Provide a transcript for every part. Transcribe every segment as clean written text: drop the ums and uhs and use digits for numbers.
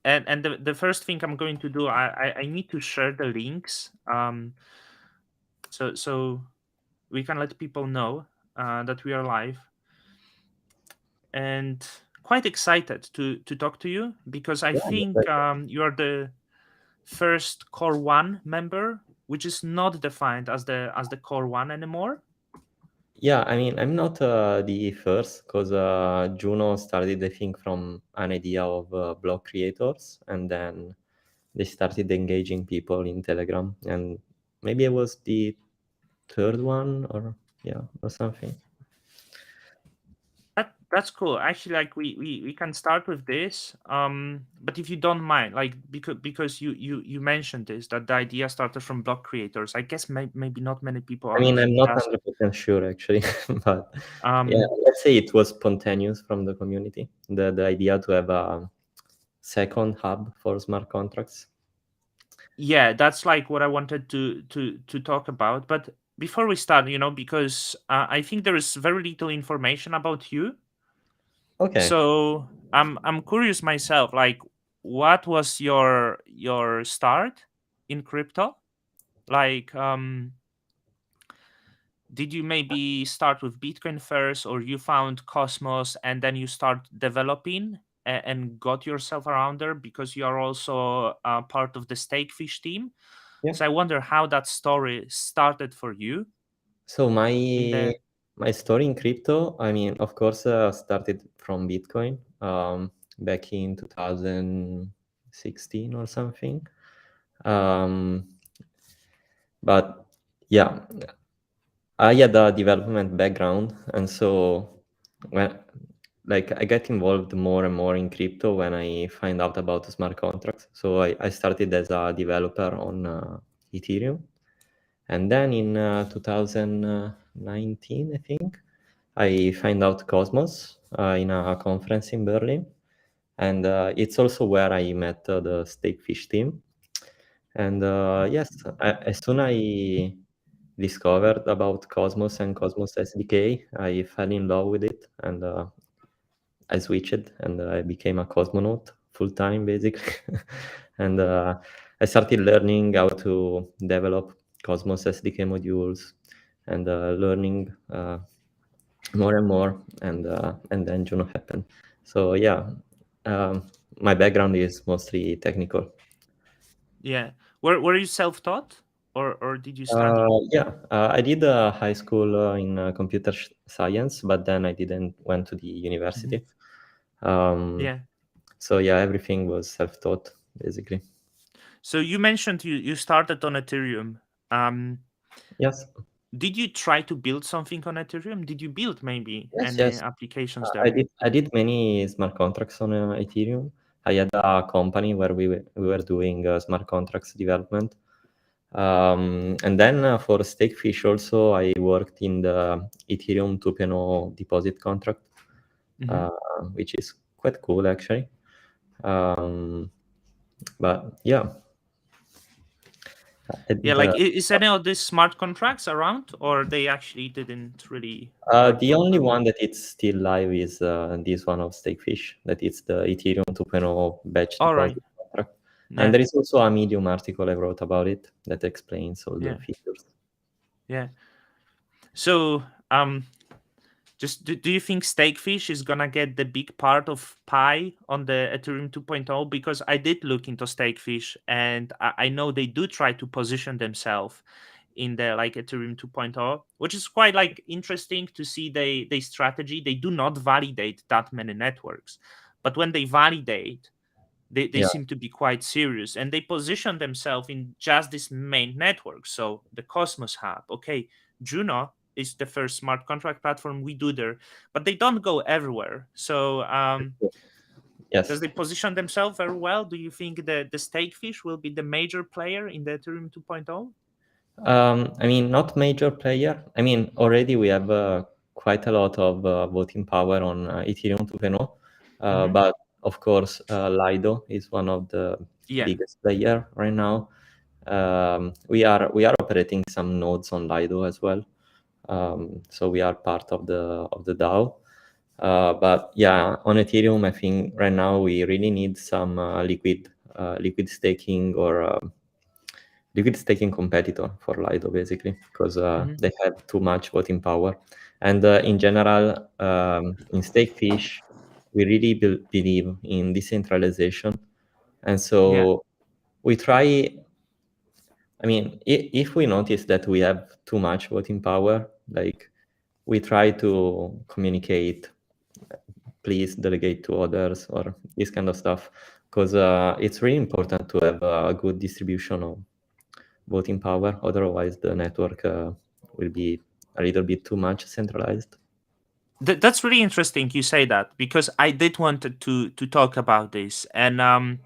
and the first thing I'm going to do, I need to share the links, so we can let people know that we are live, and quite excited to talk to you because I Yeah, my think pleasure. you are the first core one member, which is not defined as the core one anymore. Yeah, I mean, I'm not the first because Juno started, I think, from an idea of blog creators, and then they started engaging people in Telegram, and maybe I was the third one, or yeah, or something. That's cool. Actually, like we can start with this. But if you don't mind, like because you mentioned this, that the idea started from blog creators. I guess maybe not many people I mean, I'm not does. 100% sure actually, but yeah, Um, let's say it was spontaneous from the community. The idea to have a second hub for smart contracts. yeah, that's like what I wanted to talk about. But before we start, because I think there is very little information about you. Okay. So I'm curious myself, like what was your start in crypto? Like did you maybe start with Bitcoin first, or you found Cosmos and then you start developing and got yourself around there because you are also part of the Stakefish team? Yeah. So I wonder how that story started for you So in the. my story in crypto, I mean, of course, started from Bitcoin back in 2016 or something. Um, but yeah, I had a development background, and so when like I get involved more and more in crypto when I find out about smart contracts. So I started as a developer on Ethereum, and then in 2019, I think, I find out Cosmos in a conference in Berlin, and it's also where I met the Stakefish team. And yes, as soon I discovered about Cosmos and Cosmos SDK, I fell in love with it, and I switched and I became a cosmonaut full time, basically. And I started learning how to develop Cosmos SDK modules and learning more and more, and then Juno happened. So yeah, um, my background is mostly technical. Yeah, were you self-taught, or did you study? Yeah, I did high school in computer science, but then I didn't went to the Mhm. university. Um, Yeah. so yeah, everything was self-taught basically. So you mentioned you started on Ethereum. Um, Yes, did you try to build something on Ethereum? Did you build maybe yes, any yes. applications I there? did. I did many smart contracts on Ethereum. I had a company where we were doing smart contracts development. And then for Stakefish also, I worked in the Ethereum 2.0 deposit contract, Hmm. uh, which is quite cool actually. Um, but yeah, I Yeah, did. like is any of these smart contracts around, or they actually didn't really work The only properly? one that it's still live is this one of Stakefish, that it's the Ethereum 2.0 batch All right. deposit contract. And Yeah. there is also a Medium article I wrote about it that explains all the Yeah. features. Yeah. So just do you think Stakefish is gonna get the big part of pie on the Ethereum 2.0? Because I did look into Stakefish, and I know they do try to position themselves in the like Ethereum 2.0, which is quite like interesting to see they strategy. They do not validate that many networks, but when they validate, they Yeah, seem to be quite serious, and they position themselves in just this main network. So the Cosmos Hub, okay, Juno is the first smart contract platform we do there, but they don't go everywhere. So does yes. they position themselves very well? Do you think the Stakefish will be the major player in the Ethereum 2.0? I mean, not major player. I mean, already we have quite a lot of voting power on Ethereum 2.0, Mm-hmm. but of course, Lido is one of the Yeah. biggest player right now. We are operating some nodes on Lido as well, so we are part of the DAO. But yeah, on Ethereum, I think right now we really need some liquid staking or liquid staking competitor for Lido, basically, because Hmm. they have too much voting power. And in general, in Stakefish, we really believe in decentralization. And Yeah. so we try, I mean, if we notice that we have too much voting power, like we try to communicate, please delegate to others or this kind of stuff, because it's really important to have a good distribution of voting power. Otherwise, the network will be a little bit too much centralized. That's really interesting you say that, because I did wanted to talk about this. And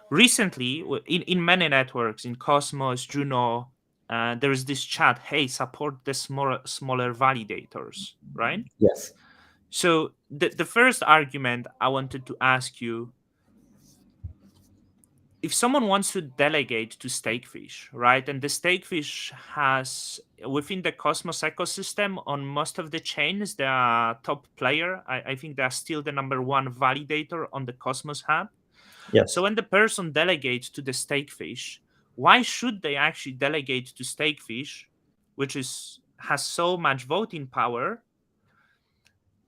recently, in many networks, in Cosmos, Juno, there is this chat, hey, support the smaller validators, right? Yes. So the first argument I wanted to ask you, if someone wants to delegate to Stakefish, right, and the Stakefish has within the Cosmos ecosystem on most of the chains, they are top player. I think they are still the number one validator on the Cosmos hub. So Yes. when the person delegates to the Stakefish, why should they actually delegate to Stakefish, which is has so much voting power,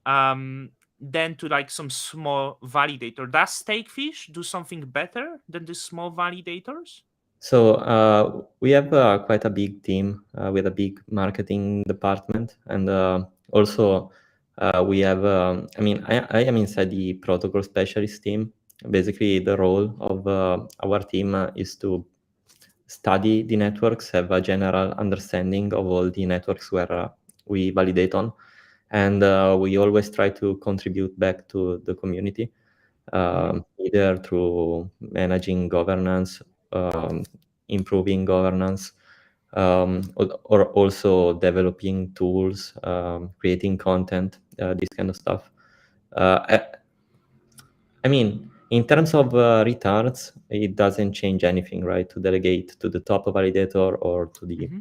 um, than to like some small validator? Does Stakefish do something better than the small validators? So we have quite a big team with a big marketing department, and also we have. I mean, I am inside the protocol specialist team. Basically, the role of our team is to study the networks, have a general understanding of all the networks where we validate on, and we always try to contribute back to the community, Hmm. either through managing governance, um, improving governance, or also developing tools, creating content, this kind of stuff. I mean, in terms of returns, it doesn't change anything, right? To delegate to the top validator or to the Hmm.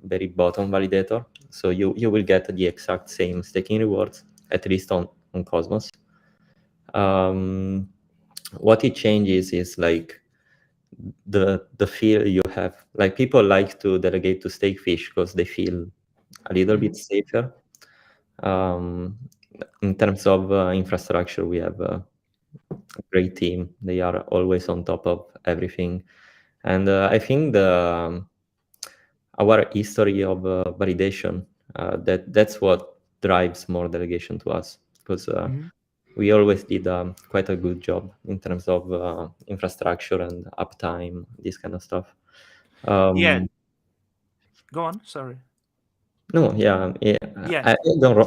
very bottom validator. So you will get the exact same staking rewards, at least on Cosmos. Um, what it changes is like the feel you have. Like people like to delegate to Stakefish because they feel a little Hmm. bit safer. Um, in terms of infrastructure, we have a great team. They are always on top of everything, and I think the our history of validation that's what drives more delegation to us because Hmm. we always did quite a good job in terms of infrastructure and uptime, this kind of stuff. Yeah, Um, go on. Sorry. no, yeah, yeah, Yeah.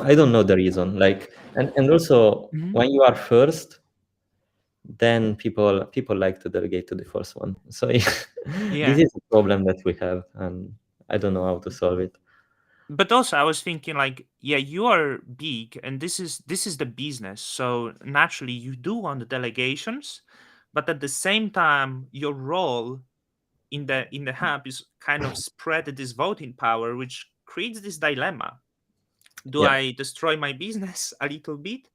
I don't know the reason. Like, and also Hmm. when you are first, then people like to delegate to the first one. So this Yeah. is a problem that we have, and I don't know how to solve it. But also I was thinking like, yeah, you are big and this is the business. So naturally you do want the delegations, but at the same time your role in the hub is kind of spread this voting power, which creates this dilemma. Do Yeah. I destroy my business a little bit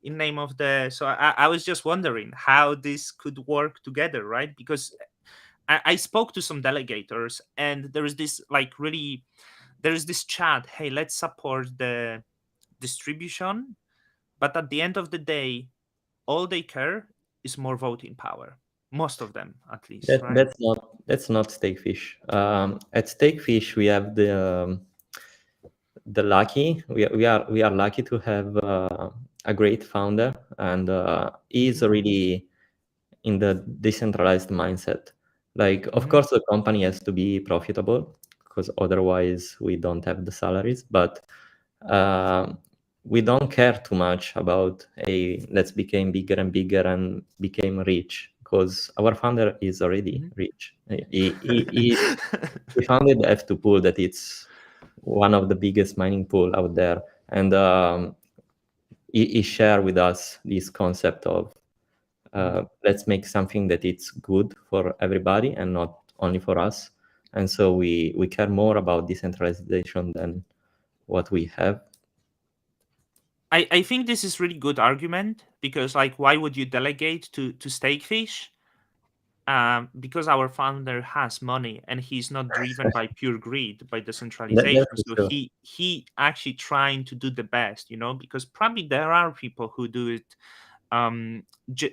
in name of the? So I was just wondering how this could work together, right? Because I spoke to some delegators and there is this like really there is this chat, hey, let's support the distribution, but at the end of the day all they care is more voting power, most of them at least, That right? that's not Steakfish. At Steakfish, we have the lucky we are lucky to have a great founder, and he's Hmm. really in the decentralized mindset. Like, of Hmm. course, the company has to be profitable because otherwise we don't have the salaries. But uh, we don't care too much about a let's become bigger and bigger and became rich because our founder is already Hmm. rich. He founded the F2 pool that it's one of the biggest mining pool out there, and he shared with us this concept of let's make something that it's good for everybody and not only for us. And so we care more about decentralization than what we have. I think this is really good argument, because like, why would you delegate to Stakefish? Because our founder has money and he's not driven by pure greed, by That's decentralization. for So sure. he actually trying to do the best, because probably there are people who do it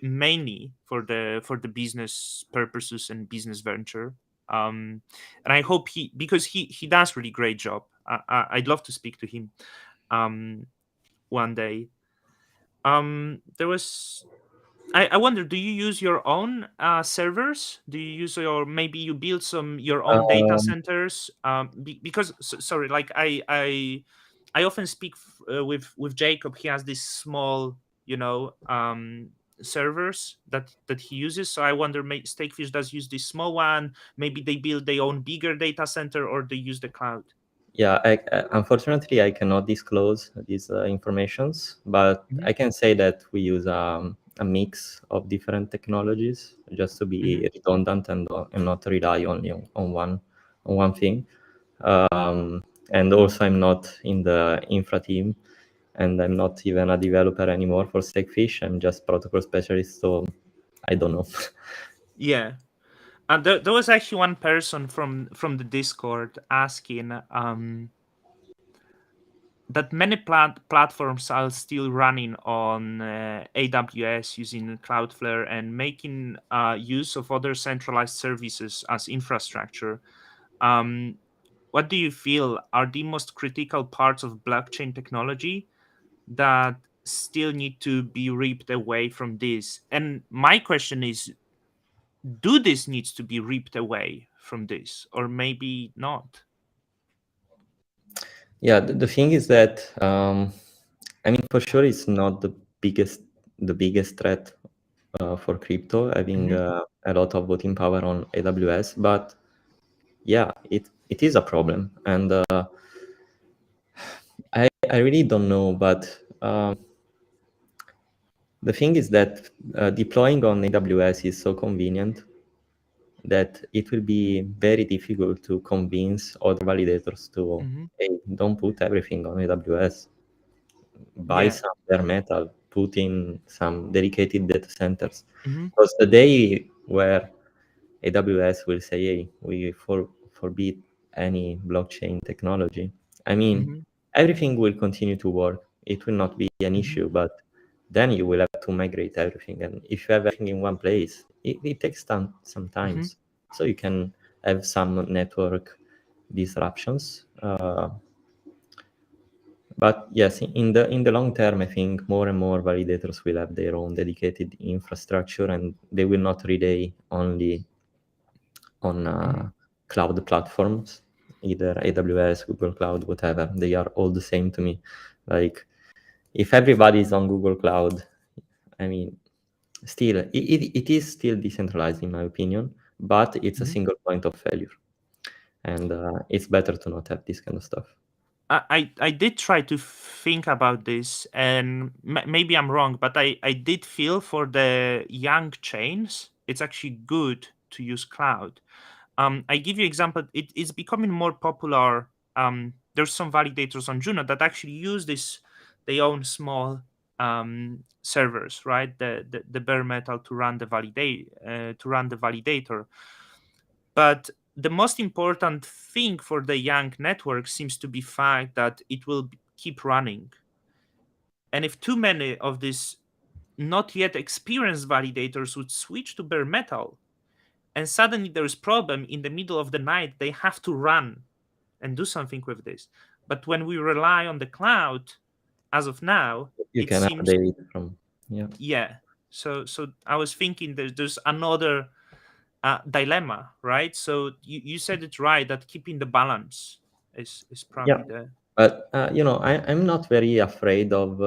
mainly for the business purposes and business venture. And I hope because he does really great job. I'd love to speak to him um one day. There was I wonder, do you use your own servers? Do you use, or maybe you build some your own data Um, centers? Because sorry, like I often speak with Jacob. He has this small, servers that he uses. So I wonder, Stakefish does use this small one. Maybe they build their own bigger data center, or they use the cloud. yeah, unfortunately, I cannot disclose these informations, but Hmm. I can say that we use a mix of different technologies just to Hmm. be redundant and not rely only on one thing. Um, and also, I'm not in the infra team, and I'm not even a developer anymore for Stakefish. I'm just protocol specialist, so I don't know. Yeah. There was actually one person from the Discord asking that many platforms are still running on AWS using Cloudflare and making use of other centralized services as infrastructure. Um, what do you feel are the most critical parts of blockchain technology that still need to be ripped away from this? And my question is, do this needs to be ripped away from this, or maybe not? Yeah, the thing is that I mean, for sure, it's not the biggest threat for crypto having Hmm. a lot of voting power on AWS, but yeah, it is a problem, and I really don't know, but the thing is that deploying on AWS is so convenient that it will be very difficult to convince other validators to, Hmm. hey, don't put everything on AWS. Buy Yeah. some bare metal, put in some dedicated data centers. Hmm. Because the day where AWS will say, hey, we forbid any blockchain technology, I mean, Hmm. everything will continue to work. It will not be an Hmm. issue, but then you will have to migrate everything. And if you have everything in one place, it takes time Hmm. sometimes. So you can have some network disruptions. But yes, in the long term, I think more and more validators will have their own dedicated infrastructure, and they will not rely only on Hmm. cloud platforms, either AWS, Google Cloud, whatever. They are all the same to me. Like if everybody is on Google Cloud, I mean, still it is still decentralized in my opinion, but it's a Hmm. single point of failure, and it's better to not have this kind of stuff. I did try to think about this, and maybe I'm wrong, but I did feel for the young chains, it's actually good to use cloud. I give you example. It is becoming more popular. There's some validators on Juno that actually use this. They own small servers, right? The bare metal to run the validator. But the most important thing for the young network seems to be fact that it will keep running. And if too many of these not yet experienced validators would switch to bare metal, and suddenly there's problem in the middle of the night, they have to run and do something with this. But when we rely on the cloud, as of now, You it can seems, update from, yeah. yeah. So I was thinking there's another dilemma, right? So you said it right, that keeping the balance is Yeah, probably the. but I'm not very afraid of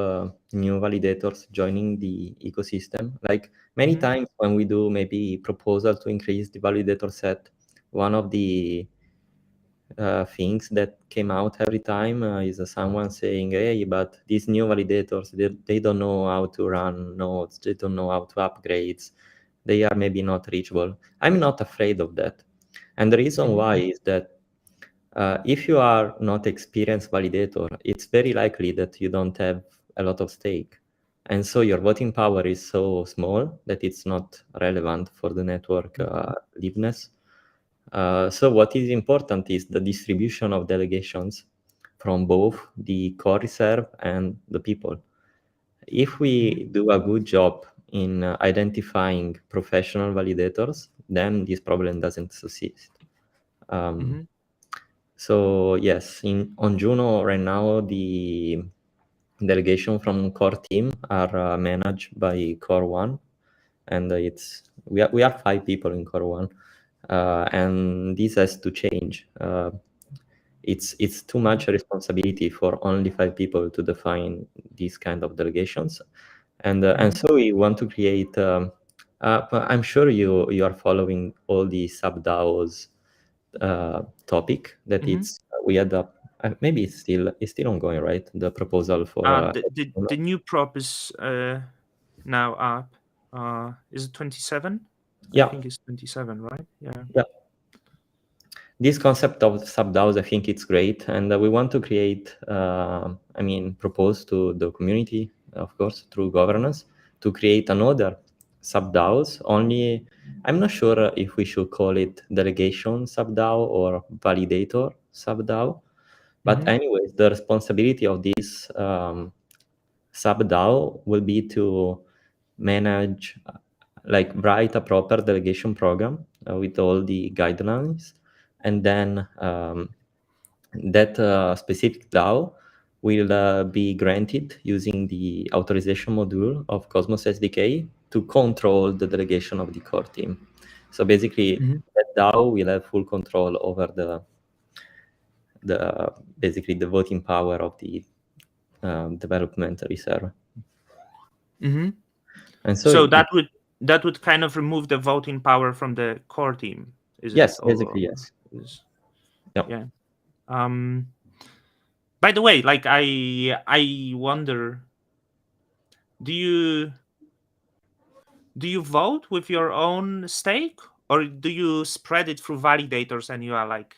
new validators joining the ecosystem. Like many Hmm. times when we do maybe proposal to increase the validator set, one of the things that came out every time is someone saying, "Hey, but these new validators, they don't know how to run nodes, they don't know how to upgrades, they are maybe not reachable." I'm not afraid of that, and the reason Hmm. why is that if you are not experienced validator, it's very likely that you don't have a lot of stake. And so your voting power is so small that it's not relevant for the network liveness. So what is important is the distribution of delegations from both the core reserve and the people. If we do a good job in identifying professional validators, then this problem doesn't subsist. So yes, on Juno right now, the delegation from core team are managed by core one, and we are 5 people in core one, and this has to change. It's too much responsibility for only 5 people to define these kind of delegations, and so we want to create. But I'm sure you are following all the sub DAOs topic that it's we had a maybe it's still ongoing, right? The proposal for The new prop is now up. Is it 27? I yeah, think it's 27, right? Yeah. yeah. This concept of sub DAOs, I think it's great, and we want to create. I mean, propose to the community, of course, through governance, to create another sub DAOs. Only, I'm not sure if we should call it delegation sub DAO or validator sub DAO. But anyways, the responsibility of this sub DAO will be to manage, like write a proper delegation program with all the guidelines, and then that specific DAO will be granted using the authorization module of Cosmos SDK to control the delegation of the core team. So basically, that DAO will have full control over basically the voting power of the development reserve. And So that would kind of remove the voting power from the core team, is it? yes, basically yes. Yeah. By the way, like I wonder, do you vote with your own stake, or do you spread it through validators and you are like,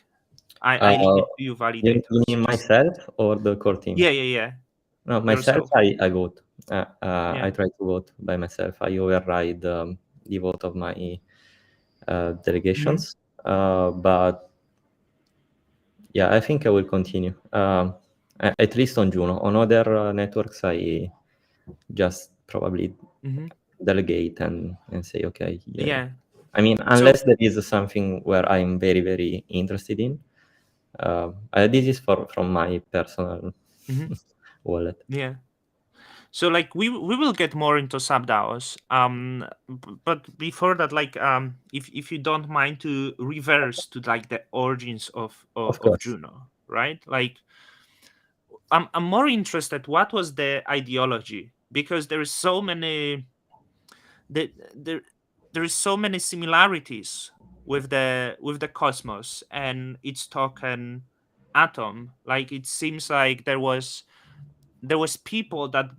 I leave it to you You validators? mean Just myself or the core team? yeah. No, myself, Yourself. I vote. I Yeah. try to vote by myself. I override the vote of my delegations. But yeah, I think I will continue. At least on Juno. On other networks, I just probably delegate and say, okay, Yeah. I mean, So unless there is something where I'm very, very interested in. This is from my personal wallet. yeah. So like we will get more into sub DAOs. But before that, like if you don't mind to reverse to like the origins Of of course. Juno, right? Like I'm more interested what was the ideology, because there is so many the, there there is so many similarities with the cosmos and its token atom. Like it seems like there was people that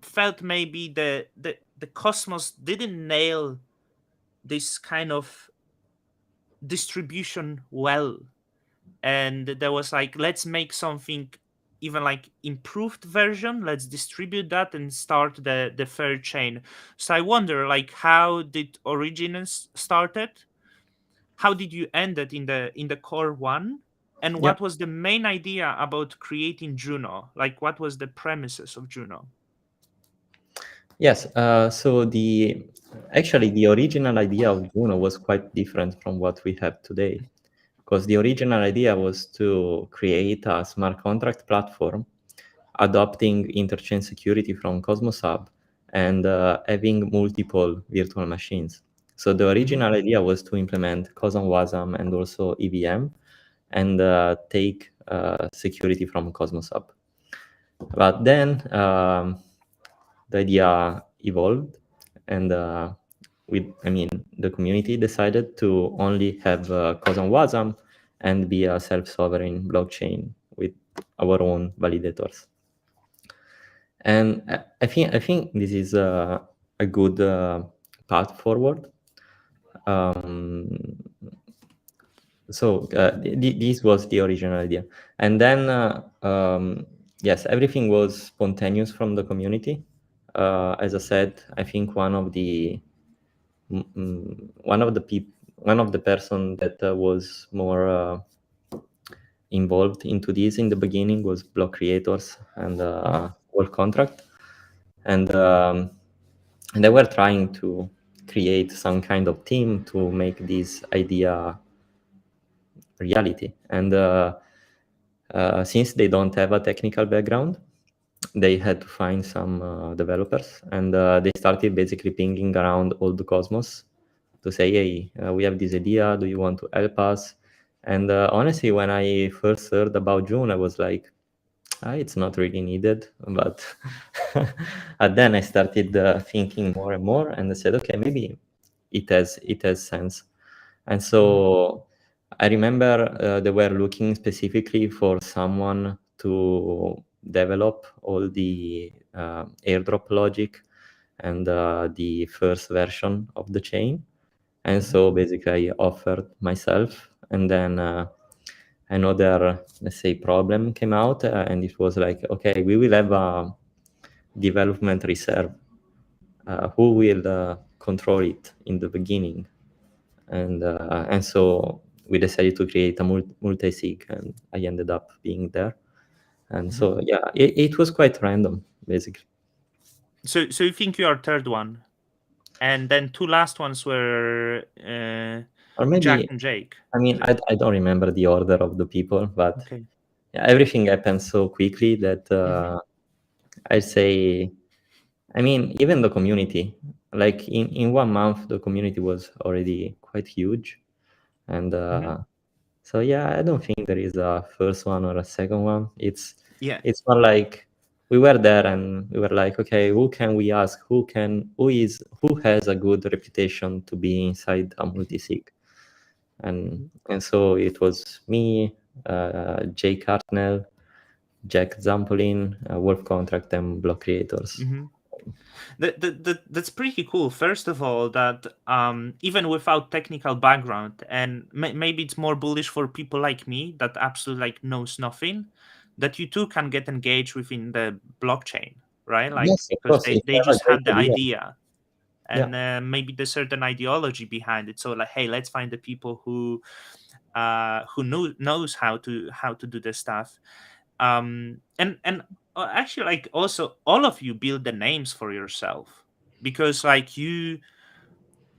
felt maybe the cosmos didn't nail this kind of distribution well, and there was like, let's make something even like improved version, let's distribute that and start the fair chain. So I wonder, like, how did origins started, how did you end it in the core one, and Yeah. what was the main idea about creating Juno, like what was the premises of Juno? Yes. So actually the original idea of Juno was quite different from what we have today, because the original idea was to create a smart contract platform adopting interchain security from Cosmos Hub and having multiple virtual machines. So the original idea was to implement COSM WASM and also EVM and take security from Cosmos Hub. But then the idea evolved, and the community decided to only have COSM WASM and be a self-sovereign blockchain with our own validators. And I think this is a good path forward. So this was the original idea, and then yes, everything was spontaneous from the community. As I said, I think one of the person that was more involved into this in the beginning was block creators and Hmm. world contract, and they were trying to create some kind of team to make this idea reality. And since they don't have a technical background, they had to find some developers, and they started basically pinging around all the cosmos to say, hey, we have this idea, do you want to help us? And honestly, when I first heard about June, I was like, it's not really needed. But and then I started thinking more and more, and I said, okay, maybe it has sense. And Hmm. so I remember they were looking specifically for someone to develop all the airdrop logic and the first version of the chain. And Hmm. so basically I offered myself, and then another, let's say, problem came out, and it was like, okay, we will have a development reserve. Who will control it in the beginning? And so we decided to create a multi-sig, and I ended up being there. And Hmm. so yeah, it was quite random, basically. So you think you are third one, and then two last ones were Or Jack maybe, and Jake. I mean, Is it? I don't remember the order of the people, but Okay. yeah, everything happened so quickly that Hmm. I'd say, I mean, even the community, like in 1 month, the community was already quite huge. And Hmm. so yeah, I don't think there is a first one or a second one. Yeah. It's more like we were there and we were like, okay, who can we ask? Who has a good reputation to be inside a multi-sig? And so it was me, Jay Cartnell, Jack Zampolin, Wolf Contract, and Block Creators. Hmm. That's pretty cool. First of all, that even without technical background, and maybe it's more bullish for people like me that absolutely like knows nothing, that you too can get engaged within the blockchain, right? Like Yes, of because course, they if they you have a just great had the idea. idea, Yeah. and maybe the certain ideology behind it. So like, hey, let's find the people who knows how to do this stuff. And actually, like, also all of you build the names for yourself, because like you,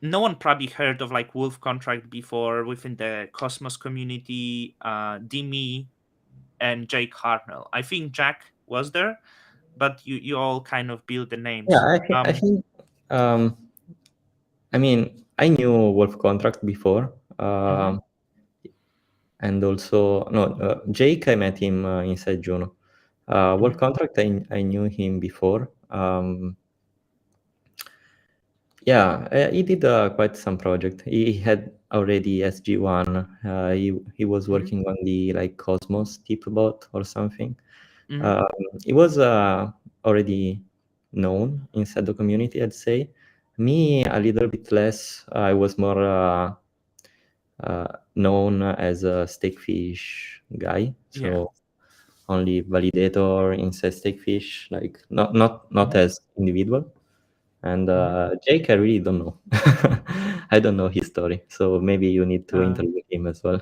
no one probably heard of like Wolf Contract before within the Cosmos community. Dimi and Jake Hartnell, I think Jack was there, but you all kind of build the Yeah, names. I think um, I mean, I knew Wolf Contract before, Mhm, and also no, Jake, I met him inside Juno. Wolf mhm, Contract, I knew him before. Yeah, he did quite some project. He had already SG1. He was mhm, working on the like Cosmos tip bot or something. mhm, Um, he was already known inside the community, I'd say. Me, a little bit less. I was more known as a Stakefish guy, yeah. so only validator inside Stakefish, like not Mhm, as individual. And mhm. Jake, I really don't know. I don't know his story, so maybe you need to Uh, interview him as well.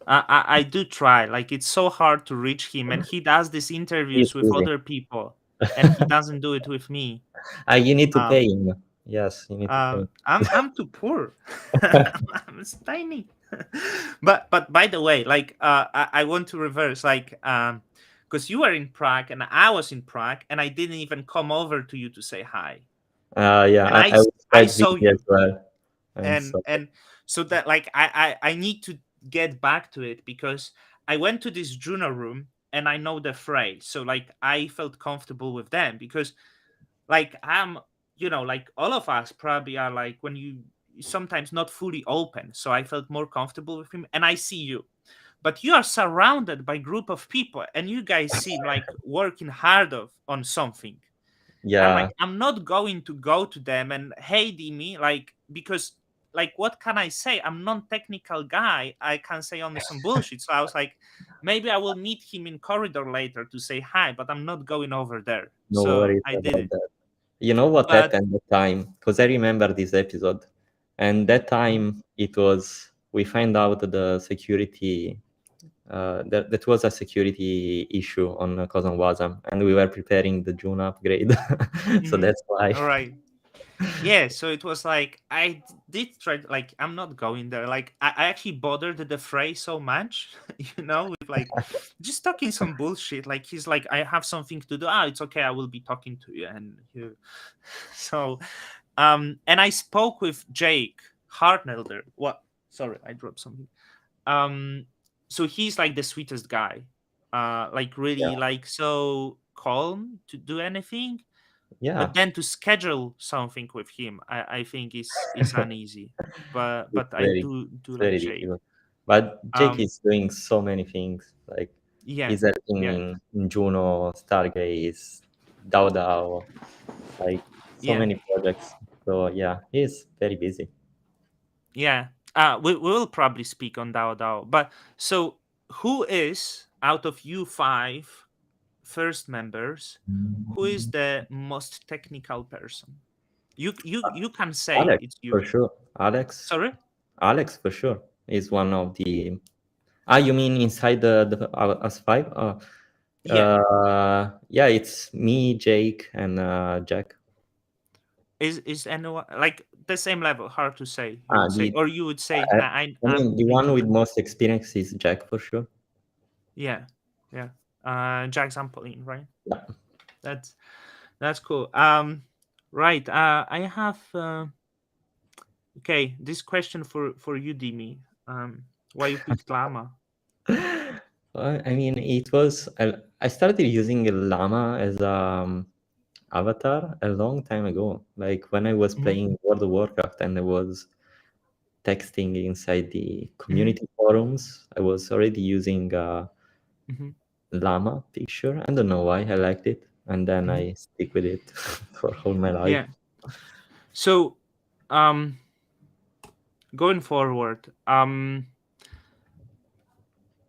I do try. Like it's so hard to reach him, and he does these He's interviews with busy. other people, and he doesn't do it with me. You need to Um, pay him. Yes, you need to pay him. I'm too poor. I'm tiny. But by the way, like I want to reverse, like because you were in Prague and I was in Prague, and I didn't even come over to you to say hi, Yeah, and I was I quite saw busy as you, well. I'm and sorry. so that like I need to get back to it, because I went to this Juno room and I know the phrase, so like I felt comfortable with them, because like I'm, like all of us probably are, like when you sometimes not fully open, so I felt more comfortable with him, and I see you, but you are surrounded by group of people and you guys seem like working hard on something. I'm Yeah, like, I'm not going to go to them and, hey Dimi, like, because like what can I say? I'm non-technical guy, I can say only some bullshit. So I was like, maybe I will meet him in corridor later to say hi, but I'm not going over there. No So worries I did about it. that. You know what But happened that time? Because I remember this episode. And that Mhm, time it was, we find out the security, that was a security issue on Cousin Wasm, and we were preparing the Juno upgrade. So mhm. that's why. All right. Yeah, so it was like did try, like I'm not going there. Like I actually bothered the Frey so much, with like just talking some bullshit. Like he's like, I have something to do. Ah, it's okay, I will be talking to you. And you so and I spoke with Jake Hartnelder. What, sorry, I dropped something. Um so he's like the sweetest guy. Like Yeah. really like so calm to do anything, Yeah, but then to schedule something with him, I think is uneasy. But I do it's like very Jake. difficult. But Jake um is doing so many things. Like yeah, he's helping yeah, in Juno, Stargaze, Dao Dao, like so yeah, many projects. So yeah, he's very busy. yeah. We will probably speak on Dao Dao. But so who is, out of you five first members, who is the most technical person? You can say Alex, it's for you. sure. Sorry. Alex, for sure, is one of the. You mean inside the us five? Yeah. Yeah, it's me, Jake, and Jack. Is anyone like the same level? Hard to say. You Ah, would say, the or you would say, I, I I'm mean the one with beginner. most experience is Jack for sure. Yeah, yeah. Jack Zampolin, right? Yeah. That's that's cool. Right. I have okay. This question for you, Dimi. Why you picked llama? I mean, I started using Llama as avatar a long time ago. Like when I was Mm-hmm, playing World of Warcraft and I was texting inside the mm-hmm, community forums, I was already using mm-hmm, llama picture. I don't know why I liked it, and then mm-hmm. I stick with it for all my life. Yeah. So, um, going forward,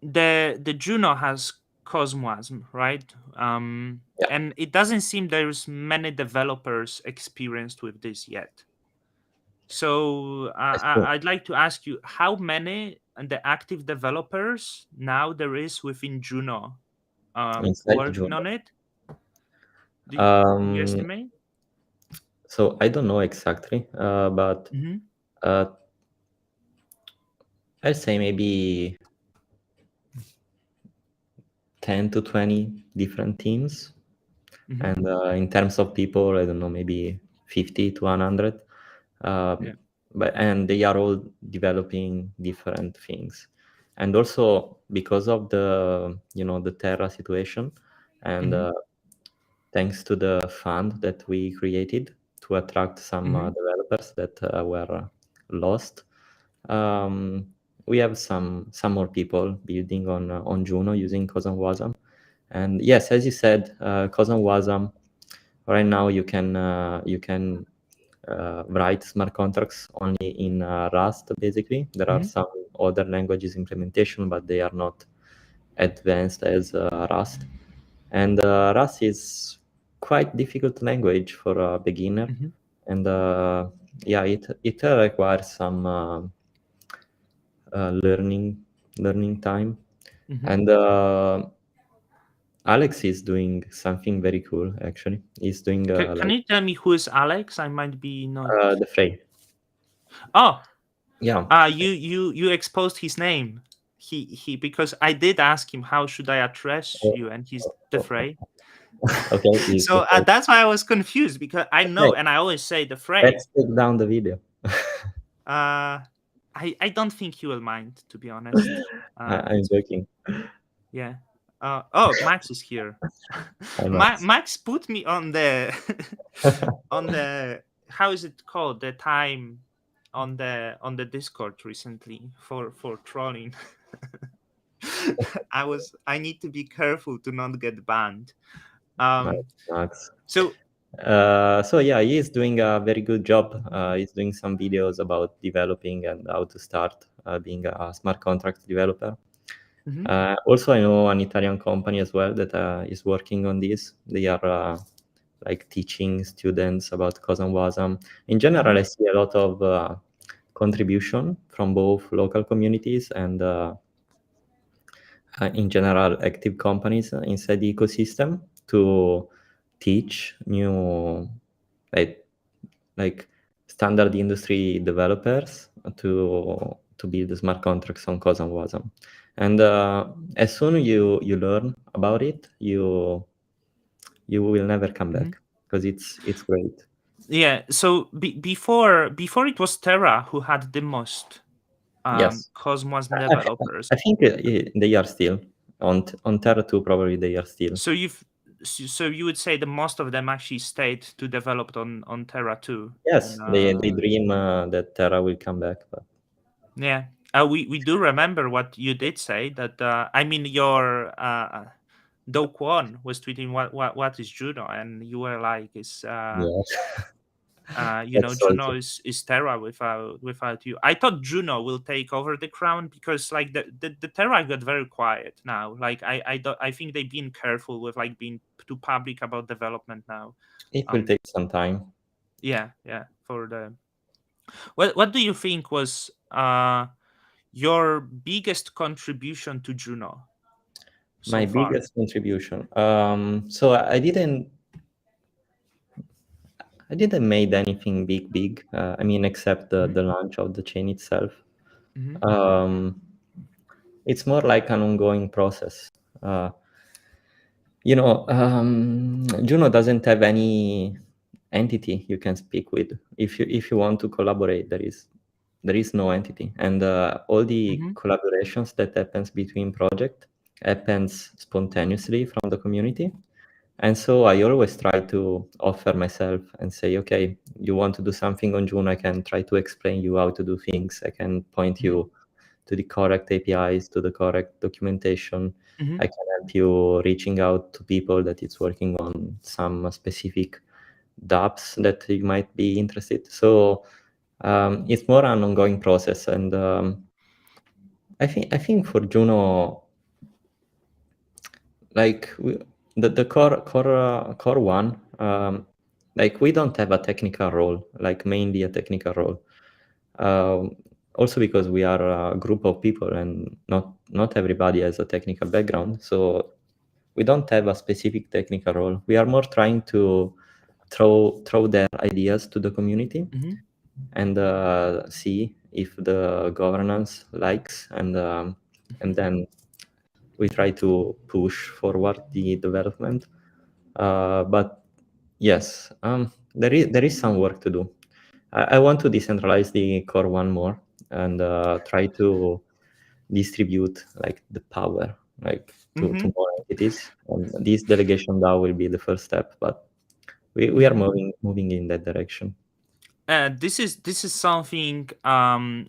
the Juno has Cosmosm, right? Yeah, And it doesn't seem there's many developers experienced with this yet. So that's true. I'd like to ask you how many the active developers now there is within Juno Inside working Juno. on it. Do you Um, estimate? so I don't know exactly, but Mm-hmm, uh, I'd say maybe 10 to 20 different teams. mm-hmm, And in terms of people, I don't know, maybe 50 to 100. yeah, And they are all developing different things. And also because of the Terra situation, and mm-hmm, thanks to the fund that we created to attract some mm-hmm, developers that were lost, um, we have some more people building on Juno using Cosm Wasm. And yes, as you said, Cosm Wasm, right now you can write smart contracts only in Rust. Basically, there are mm-hmm, some other languages implementation, but they are not advanced as Rust. And Rust is quite difficult language for a beginner, mm-hmm, and yeah, it requires some learning time. mm-hmm. And Alex is doing something very cool. Actually, he's doing Can like you tell me who is Alex? I might be not. the fray. Oh, Yeah. you exposed his name. He because I did ask him how should I address Oh, you, and he's oh, the oh, Frey. okay, he's the So fray. that's why I was confused because I know Okay, and I always say the Frey. let's take down the video. Uh, I don't think he will mind, to be honest. I'm It's okay. joking. Yeah. Oh, Max is here. I'm Max. Max put me on the on the, how is it called, the time on the Discord recently for trolling. I need to be careful to not get banned. Nice, Um. Max. So. So yeah, he is doing a very good job. He's doing some videos about developing and how to start being a smart contract developer. Mm-hmm. Also, I know an Italian company as well that is working on this. They are like teaching students about Cosa and Wasm. In Mm-hmm. general, I see a lot of contribution from both local communities and in general active companies inside the ecosystem to teach new like like standard industry developers to build smart contracts on Cosa and Wasm. And as soon you learn about it, you will never come Mm-hmm. back because it's great. Yeah. So before it was Terra who had the most Yes, Cosmos I, I, developers. I think they are still on Terra 2. Probably they are still. So so you would say that most of them actually stayed to develop on Terra too. And Yes, they dream that Terra will come back, but yeah. We do remember what you did say that I mean your Do Kwon was tweeting what is Juno, and you were like is yeah, that's Juno salty. is Terra without you. I thought Juno will take over the crown because like the Terra got very quiet now. Like I think they've been careful with like being too public about development now. It will Um take some time. yeah, for the what do you think was your biggest contribution to Juno so My far? biggest contribution. So I didn't made anything big. I mean, except Hmm. the launch of the chain itself. Hmm. Um, it's more like an ongoing process. Uh, Juno doesn't have any entity you can speak with. If you want to collaborate, there is no entity, and all the Hmm. collaborations that happens between project happens spontaneously from the community. And so I always try to offer myself and say, okay, you want to do something on June, I can try to explain you how to do things. I can point Hmm. you to the correct APIs, to the correct documentation. Hmm. I can help you reaching out to people that is working on some specific dApps that you might be interested. So it's more an ongoing process. And I think for Juno, like the core one, like we don't have a technical role, like mainly a technical role. Um, Also because we are a group of people and not everybody has a technical background, so we don't have a specific technical role. We are more trying to throw their ideas to the community Hmm. and see if the governance likes, and then we try to push forward the development. But yes, there is some work to do. I want to decentralize the core one more and try to distribute like the power like to Hmm. more entities. And this delegation DAO will be the first step, but we are Hmm. moving in that direction. This is something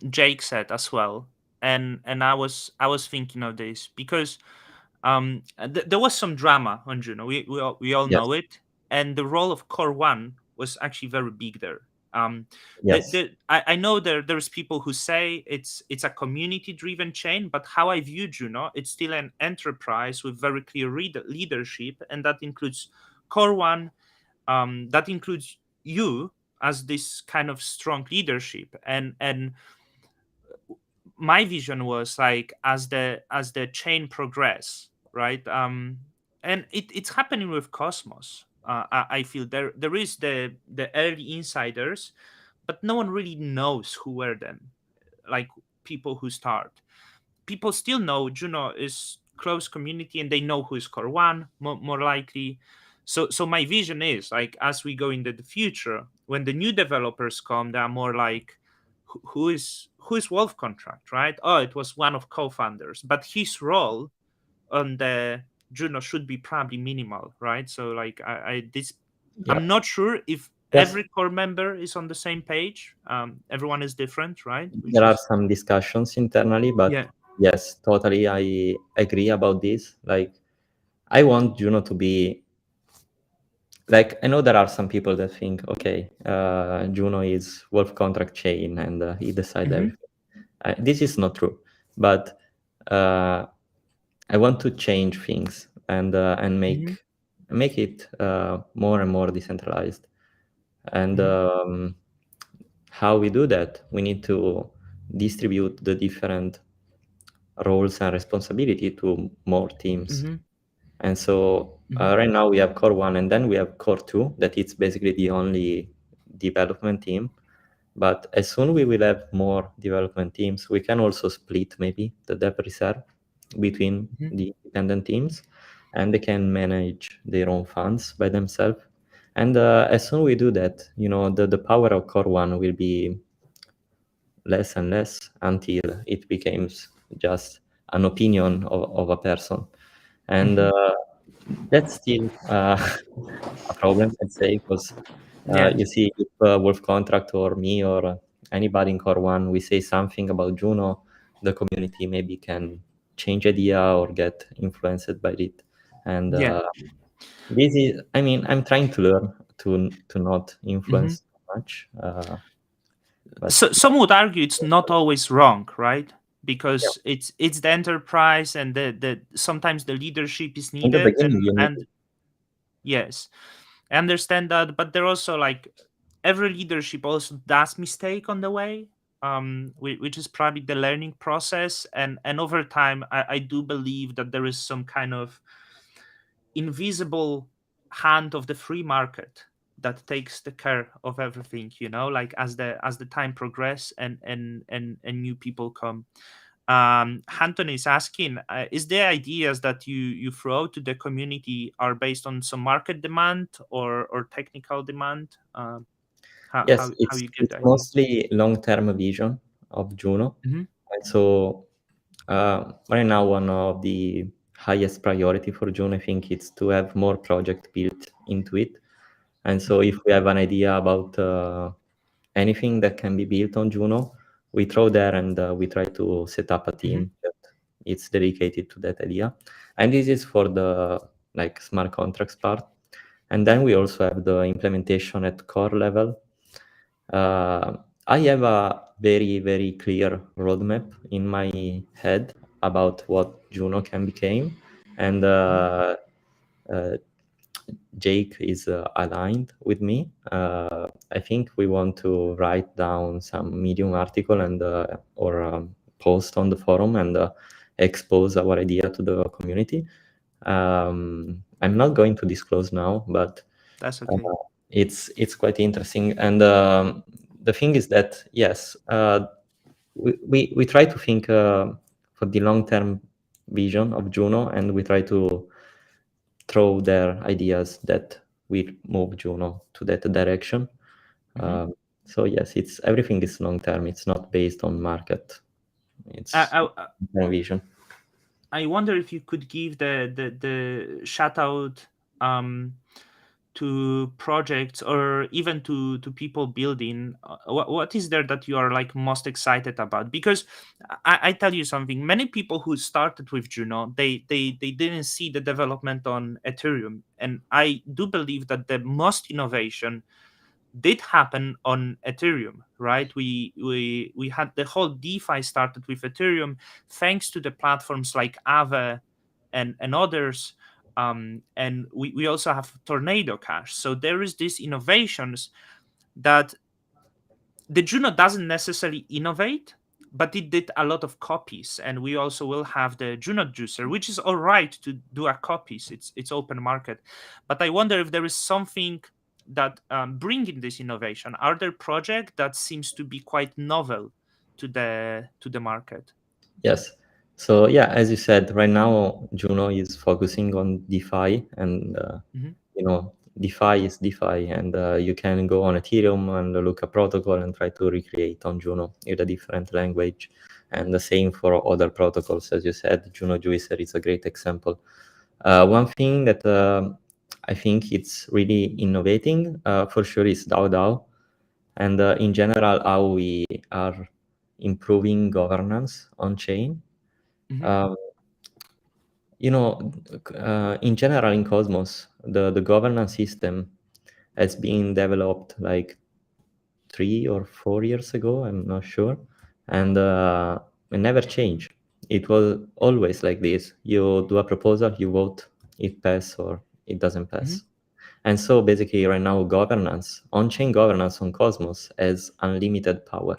Jake said as well, and I was thinking of this because there was some drama on Juno. We all know Yes, it, and the role of Core One was actually very big there. yes, I know there's people who say it's a community driven chain, but how I view Juno, it's still an enterprise with very clear leadership, and that includes Core One, that includes you as this kind of strong leadership, and my vision was like as the chain progress, right? And it's happening with Cosmos. I feel there is the early insiders, but no one really knows who were them, like people who start. People still know Juno is close community and they know who is Core One more likely. So my vision is like as we go into the future, when the new developers come, they are more like who is Wolf Contract, right? Oh, it was one of co-founders, but his role on the Juno should be probably minimal, right? So like yeah. I'm not sure if Yes, every core member is on the same page. Everyone is different, right? Which there are is some discussions internally, but yeah. yes, totally, I agree about this. Like, I want Juno to be like, I know there are some people that think, okay, Juno is Wolf contract chain and he decide Hmm. everything. This is not true, but uh, I want to change things and Mm-hmm. make it more and more decentralized. And Mm-hmm. how we do that, we need to distribute the different roles and responsibility to more teams. Mm-hmm. And so Mm-hmm. right now we have core one, and then we have core two, that it's basically the only development team. But as soon we will have more development teams, we can also split maybe the dev reserve between Mm-hmm. the independent teams, and they can manage their own funds by themselves. And as soon we do that, the power of core one will be less and less until it becomes just an opinion of a person. And Mm-hmm. that's still a problem, I'd say, because Yeah. you see, if Wolf Contract or me or anybody in Core One, we say something about Juno, the community maybe can change idea or get influenced by it. And Yeah. this is, I mean, I'm trying to learn to not Mm-hmm. influence too much, but So some would argue it's not yeah, always wrong, right? yeah. Because it's the enterprise, and the sometimes the leadership is In the needed, beginning, you need. and yes, I understand that, but there also, like, every leadership also does mistake on the way, which is probably the learning process, and over time, I do believe that there is some kind of invisible hand of the free market that takes the care of everything, like as the time progress, and new people come. Hanton is asking, is the ideas that you throw to the community are based on some market demand or technical demand? how, Yes, how how it's you get it's the ideas? mostly long-term vision of Juno. Hmm. And so right now, one of the highest priority for Juno, I think, it's to have more project built into it. And so if we have an idea about anything that can be built on Juno, we throw there and we try to set up a Hmm. team that it's dedicated to that idea. And this is for the like smart contracts part. And then we also have the implementation at core level. Uh, I have a very, very clear roadmap in my head about what Juno can become. And uh, Jake is aligned with me. I think we want to write down some Medium article and or post on the forum and expose our idea to the community. I'm not going to disclose now, but That's uh, okay. it's quite interesting. And the thing is that yes, we try to think for the long term vision of Juno, and we try to throw their ideas that will move Juno to that direction. Hmm. Um, so yes, it's everything is long term. It's not based on market. It's I, I vision. I wonder if you could give the shout out, to projects, or even to people building. What is there that you are, like, most excited about? Because I tell you something, many people who started with Juno, they didn't see the development on Ethereum, and I do believe that the most innovation did happen on Ethereum, right? We had the whole DeFi started with Ethereum, thanks to the platforms like Aave and others. And we also have Tornado Cash. So there is these innovations that the Juno doesn't necessarily innovate, but it did a lot of copies. And we also will have the Juno Juicer, which is all right to do a copies. It's open market, but I wonder if there is something that, bringing this innovation. Are there project that seems to be quite novel to the market? Yes. So yeah, as you said, right now Juno is focusing on DeFi, and Hmm. DeFi is DeFi, and you can go on Ethereum and look a protocol and try to recreate on Juno with a different language. And the same for other protocols, as you said, Juno Juicer is a great example. One thing that I think it's really innovating for sure is DAO, and in general how we are improving governance on chain. Hmm. Um, in general in Cosmos, the governance system has been developed like 3 or 4 years ago. I'm not sure, and it never changed. it was always like this. You do a proposal, you vote, it pass or it doesn't Hmm. pass. And so basically right now governance, on-chain governance on Cosmos has unlimited power.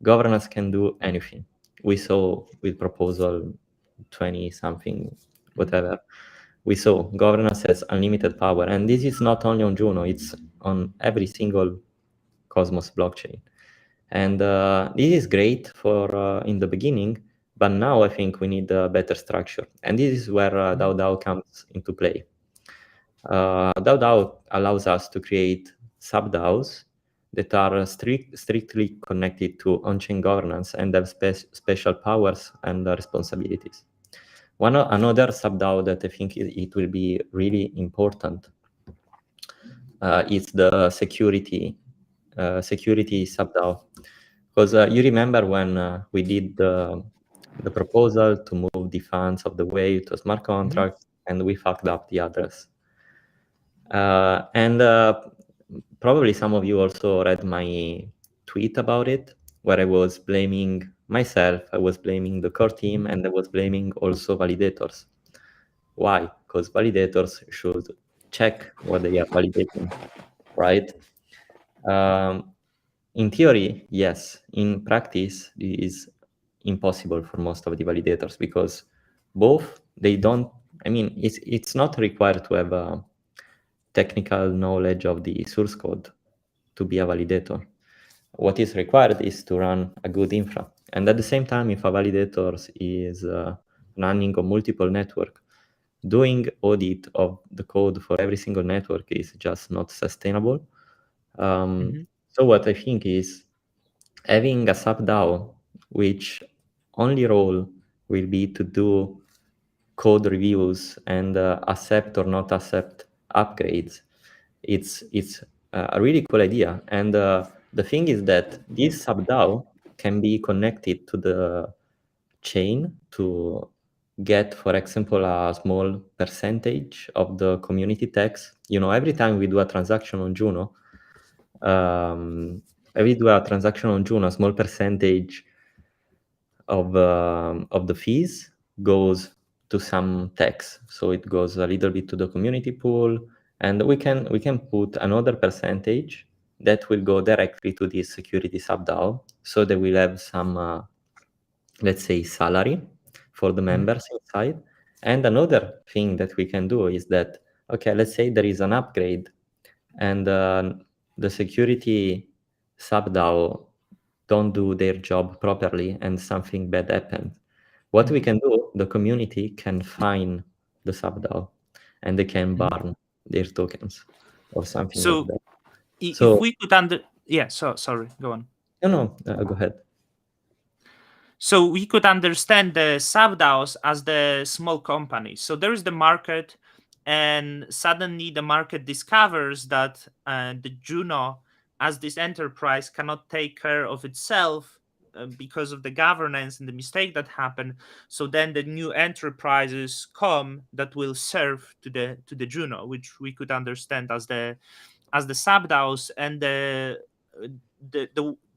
Governance can do anything. We saw with proposal 20 something, Hmm. whatever. We saw governance has unlimited power. And this is not only on Juno, it's on every single Cosmos blockchain. And this is great for in the beginning, but now I think we need a better structure. And this is where Hmm. DAO comes into play. DAO allows us to create sub-DAOs that are strictly connected to on-chain governance and have special powers and responsibilities. Another sub-DAO that I think it will be really important is the security sub-DAO. Because you remember when we did the proposal to move the funds of the wave to a smart Hmm. contract, and we fucked up the address. And probably some of you also read my tweet about it, where I was blaming myself, I was blaming the core team, and I was blaming also validators. Why? Because validators should check what they are validating, right? Um, in theory, yes. In practice, it is impossible for most of the validators because both they don't. I mean, it's not required to have a technical knowledge of the source code to be a validator. What is required is to run a good infra. And at the same time, if a validator is running on multiple network, doing audit of the code for every single network is just not sustainable. Hmm. So what I think is having a sub DAO, which only role will be to do code reviews and accept or not accept upgrades. It's a really cool idea. And the thing is that this sub DAO can be connected to the chain to get, for example, a small percentage of the community tax. You know, every time we do a transaction on Juno, um, every do a transaction on Juno, a small percentage of the fees goes to some tax. So it goes a little bit to the community pool, and we can put another percentage that will go directly to this security sub DAO, so they will have some let's say salary for the Hmm. members inside. And another thing that we can do is that, okay, let's say there is an upgrade and the security sub DAO don't do their job properly and something bad happens. What we Hmm. can do, the community can fine the sub DAO and they can Hmm. burn their tokens or something like So that. if So we could yeah, so sorry, go on. no, no, go ahead. So we could understand the subDAOs as the small companies. So there is the market, and suddenly the market discovers that the Juno, as this enterprise, cannot take care of itself because of the governance and the mistake that happened. So then the new enterprises come that will serve to the Juno, which we could understand as the subDAOs, and the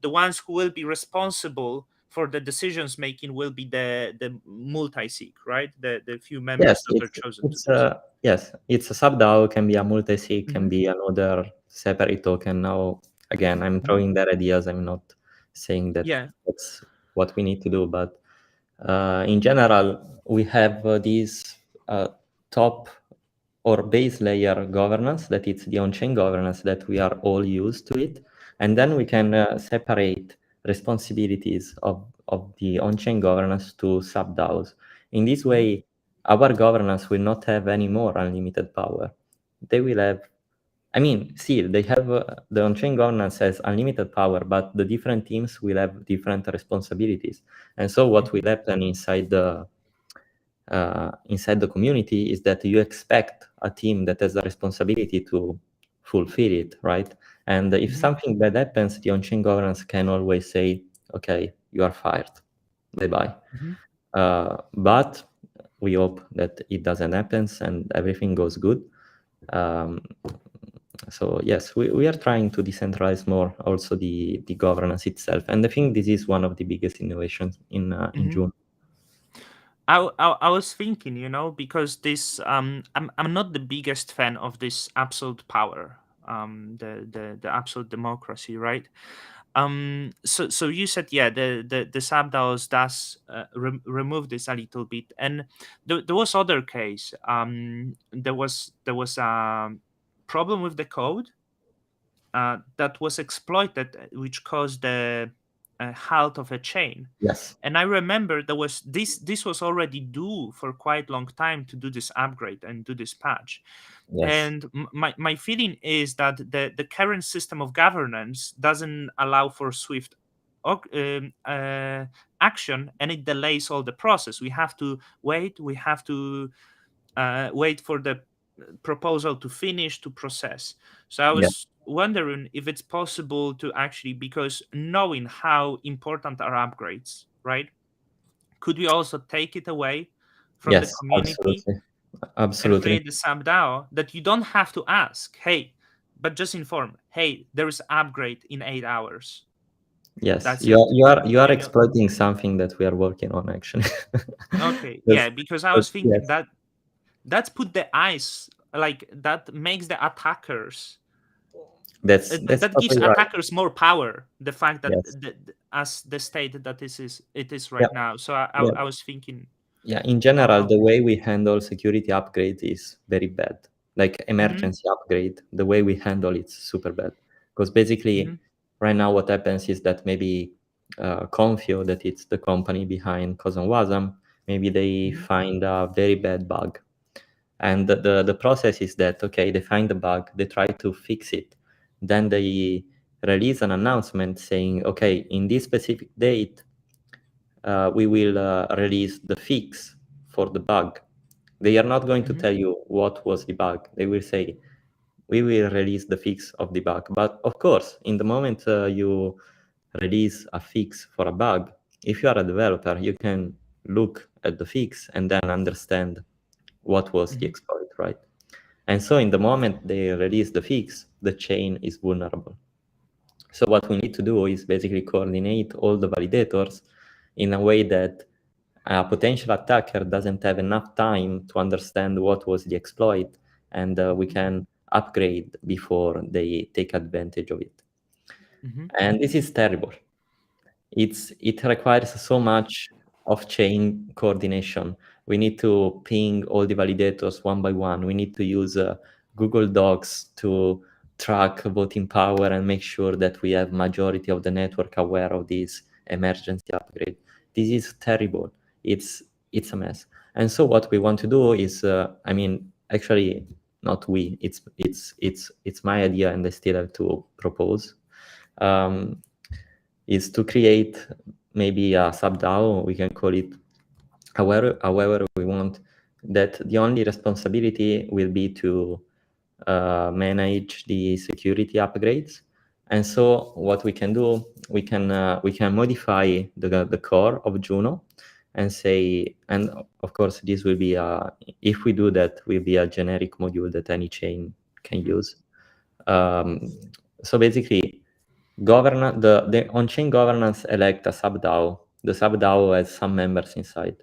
ones who will be responsible for the decisions making will be the multi-sig, right? The few Yes, members that are it's chosen to it's this. yes, it's a sub DAO, can be a multi-sig, can Hmm. be another separate token. Now, again, I'm Hmm. throwing their ideas. I'm not saying that Yeah. that's what we need to do, but in general, we have these top or base layer governance that it's the on-chain governance that we are all used to it, and then we can separate responsibilities of the on-chain governance to sub DAOs. In this Hmm. way, our governance will not have any more unlimited power. They will have, I mean, still they have the on-chain governance has unlimited power, but the different teams will have different responsibilities. And so what Hmm. will happen inside the community is that you expect a team that has a responsibility to fulfill it, right? And if Hmm. something bad happens, the on-chain governance can always say, okay, you are fired, bye bye. Hmm. But we hope that it doesn't happen and everything goes good. Um, so yes, we are trying to decentralize more also the governance itself, and I think this is one of the biggest innovations in Hmm. June. I was thinking, because this I'm not the biggest fan of this absolute power, the absolute democracy, right? So you said, yeah, the subDAOs does remove this a little bit, and there was other case. There was a problem with the code that was exploited, which caused the halt of a chain. Yes, And I remember there was this was already due for quite long time to do this upgrade and do this patch. yes, And my feeling is that the current system of governance doesn't allow for swift action, and it delays all the process. We have to wait. We have to wait for the proposal to finish to process. So I yes, was wondering if it's possible to actually, because knowing how important are upgrades, right? Could we also take it away from the yes, community absolutely, and absolutely. create the sub-DAO that you don't have to ask, hey, but just inform, hey, there is upgrade in 8 hours. Yes, That's you are it. you are you are You know. exploiting something that we are working on actually. Okay, That's, yeah, because I but was thinking yes, that that's put the eyes, like that makes the attackers, that's that gives totally right. attackers more power. The fact that Yes. as the state that this is it is Yeah. right now. So I, I, Yeah. I was thinking Yeah, in general, of the this. way we handle security upgrades is very bad. Like Mm-hmm, emergency upgrade, the way we handle it's super bad. Because mm-hmm, basically, right now, what happens is that maybe Confio, that it's the company behind Cousin Wasm, maybe they mm-hmm, find a very bad bug. And the process is that, okay, they find the bug, they try to fix it. Then they release an announcement saying, okay, in this specific date, we will release the fix for the bug. They are not going to mm-hmm, tell you what was the bug. They will say, we will release the fix of the bug. But of course, in the moment you release a fix for a bug, if you are a developer, you can look at the fix and then understand what was the mm-hmm, exploit, right? And so in the moment they release the fix, the chain is vulnerable. So what we need to do is basically coordinate all the validators in a way that a potential attacker doesn't have enough time to understand what was the exploit, and we can upgrade before they take advantage of it. mm-hmm, And this is terrible. It requires so much off-chain coordination. We need to ping all the validators one by one. We need to use Google Docs to track voting power and make sure that we have majority of the network aware of this emergency upgrade. This is terrible. It's a mess. And so what we want to do is, I mean, actually, not we. It's my idea, and I still have to propose. Um, is to create maybe a sub-DAO, we can call it however we want, that the only responsibility will be to manage the security upgrades. And so what we can do, we can modify the core of Juno and say, and of course this will be if we do that, will be a generic module that any chain can mm-hmm, use. So basically, the on-chain governance elect a sub-DAO. The sub-DAO has some members inside,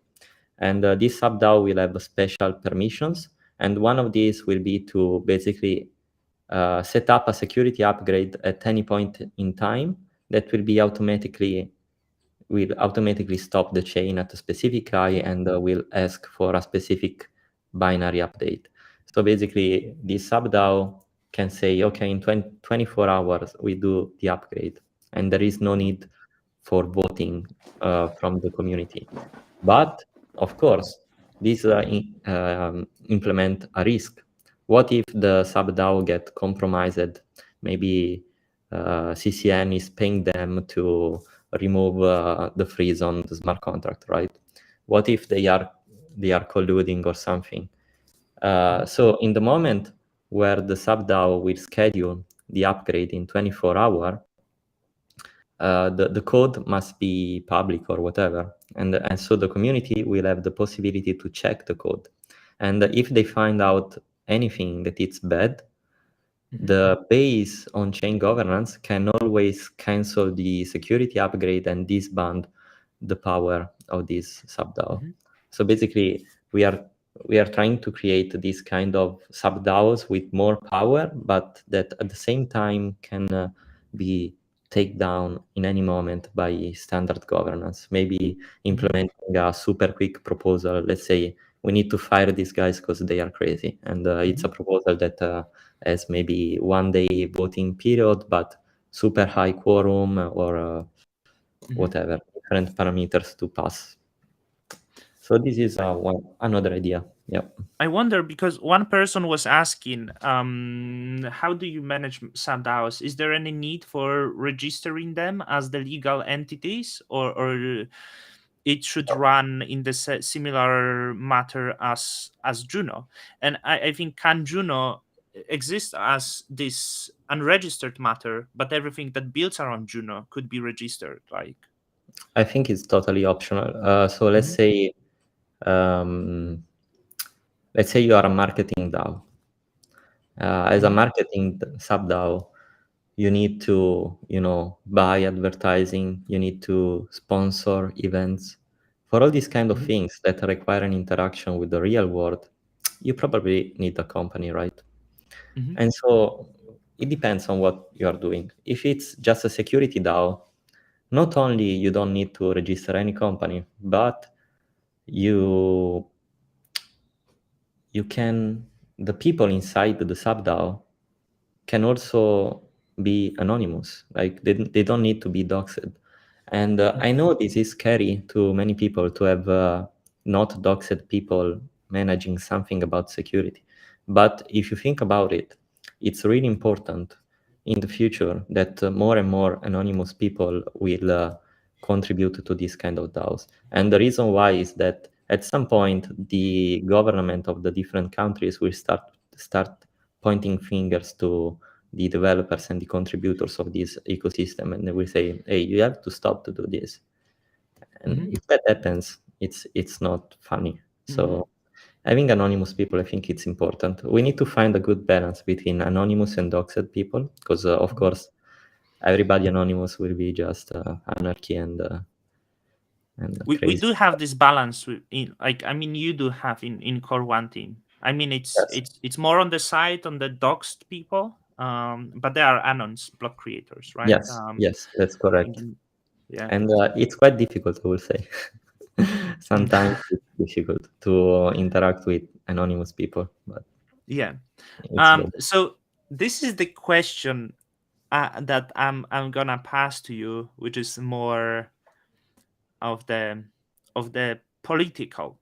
and this sub-DAO will have special permissions. And one of these will be to basically set up a security upgrade at any point in time that will automatically stop the chain at a specific eye and will ask for a specific binary update. So basically, this sub-DAO can say, okay, in 24 hours, we do the upgrade, and there is no need for voting from the community. But of course, these implement a risk. What if the sub-DAO get compromised? Maybe CCN is paying them to remove the freeze on the smart contract, right? What if they are colluding or something? mm-hmm, So in the moment where the sub-DAO will schedule the upgrade in 24 hours, the code must be public or whatever, and so the community will have the possibility to check the code, and if they find out anything that it's bad, mm-hmm, the base on chain governance can always cancel the security upgrade and disband the power of this sub-DAO. mm-hmm. So basically, we are we are trying to create this kind of sub DAOs with more power, but that at the same time can be take down in any moment by standard governance. Maybe Mhm. implementing a super quick proposal. Let's say we need to fire these guys because they are crazy, and it's a Mhm. proposal that has maybe 1 day voting period, but super high quorum or Mhm. whatever different parameters to pass. So this is another idea. Yeah. I wonder because one person was asking, how do you manage SADAOs? Is there any need for registering them as the legal entities, or it should run in the similar matter as Juno? And I think can Juno exist as this unregistered matter, but everything that builds around Juno could be registered, like. I think it's totally optional. So Mhm. um, let's say you are a marketing DAO. As a Mhm. marketing sub DAO, you need to, buy advertising. You need to sponsor events. For all these kind of Mhm. things that require an interaction with the real world, you probably need a company, right? Mhm. And so it depends on what you are doing. If it's just a security DAO, not only you don't need to register any company, but you you can the people inside the subDAO can also be anonymous. Like they don't need to be doxed. And I Mhm. know this is scary to many people to have not doxed people managing something about security. But if you think about it, it's really important in the future that more and more anonymous people will contribute to this kind of DAOs. And the reason why is that at some point the government of the different countries will start pointing fingers to the developers and the contributors of this ecosystem, and they will say, hey, you have to stop to do this. And Mhm. if that happens, it's not funny. Mhm. So having anonymous people, I think it's important. We need to find a good balance between anonymous and doxed people, because of Mhm. course everybody anonymous will be just anarchy and We crazy. do have this balance in, like, I mean, you do have in core one team. I mean, Yes, it's more on the side on the doxed people, but there are anons block creators, right? yes, that's correct. Thinking, yeah, And it's quite difficult, I will say. Sometimes it's difficult to interact with anonymous people, but yeah. it's doable. So this is the question that I'm gonna pass to you, which is more of the political,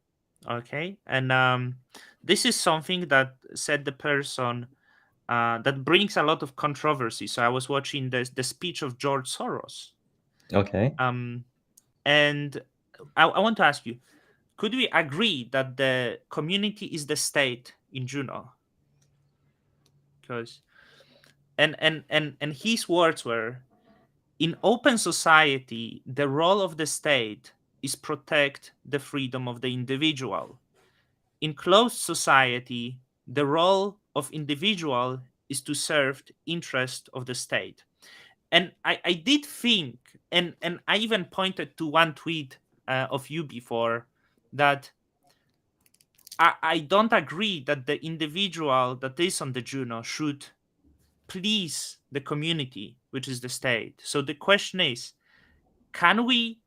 okay? And this is something that said the person that brings a lot of controversy. So I was watching the speech of George Soros, Okay. um, and I want to ask you: could we agree that the community is the state in Juno? Because and his words were: in open society, the role of the state is protect the freedom of the individual. In closed society, the role of individual is to serve the interest of the state. And I did think, and I even pointed to one tweet of you before, that I don't agree that the individual that is on the Juno should please the community, which is the state. So the question is, can we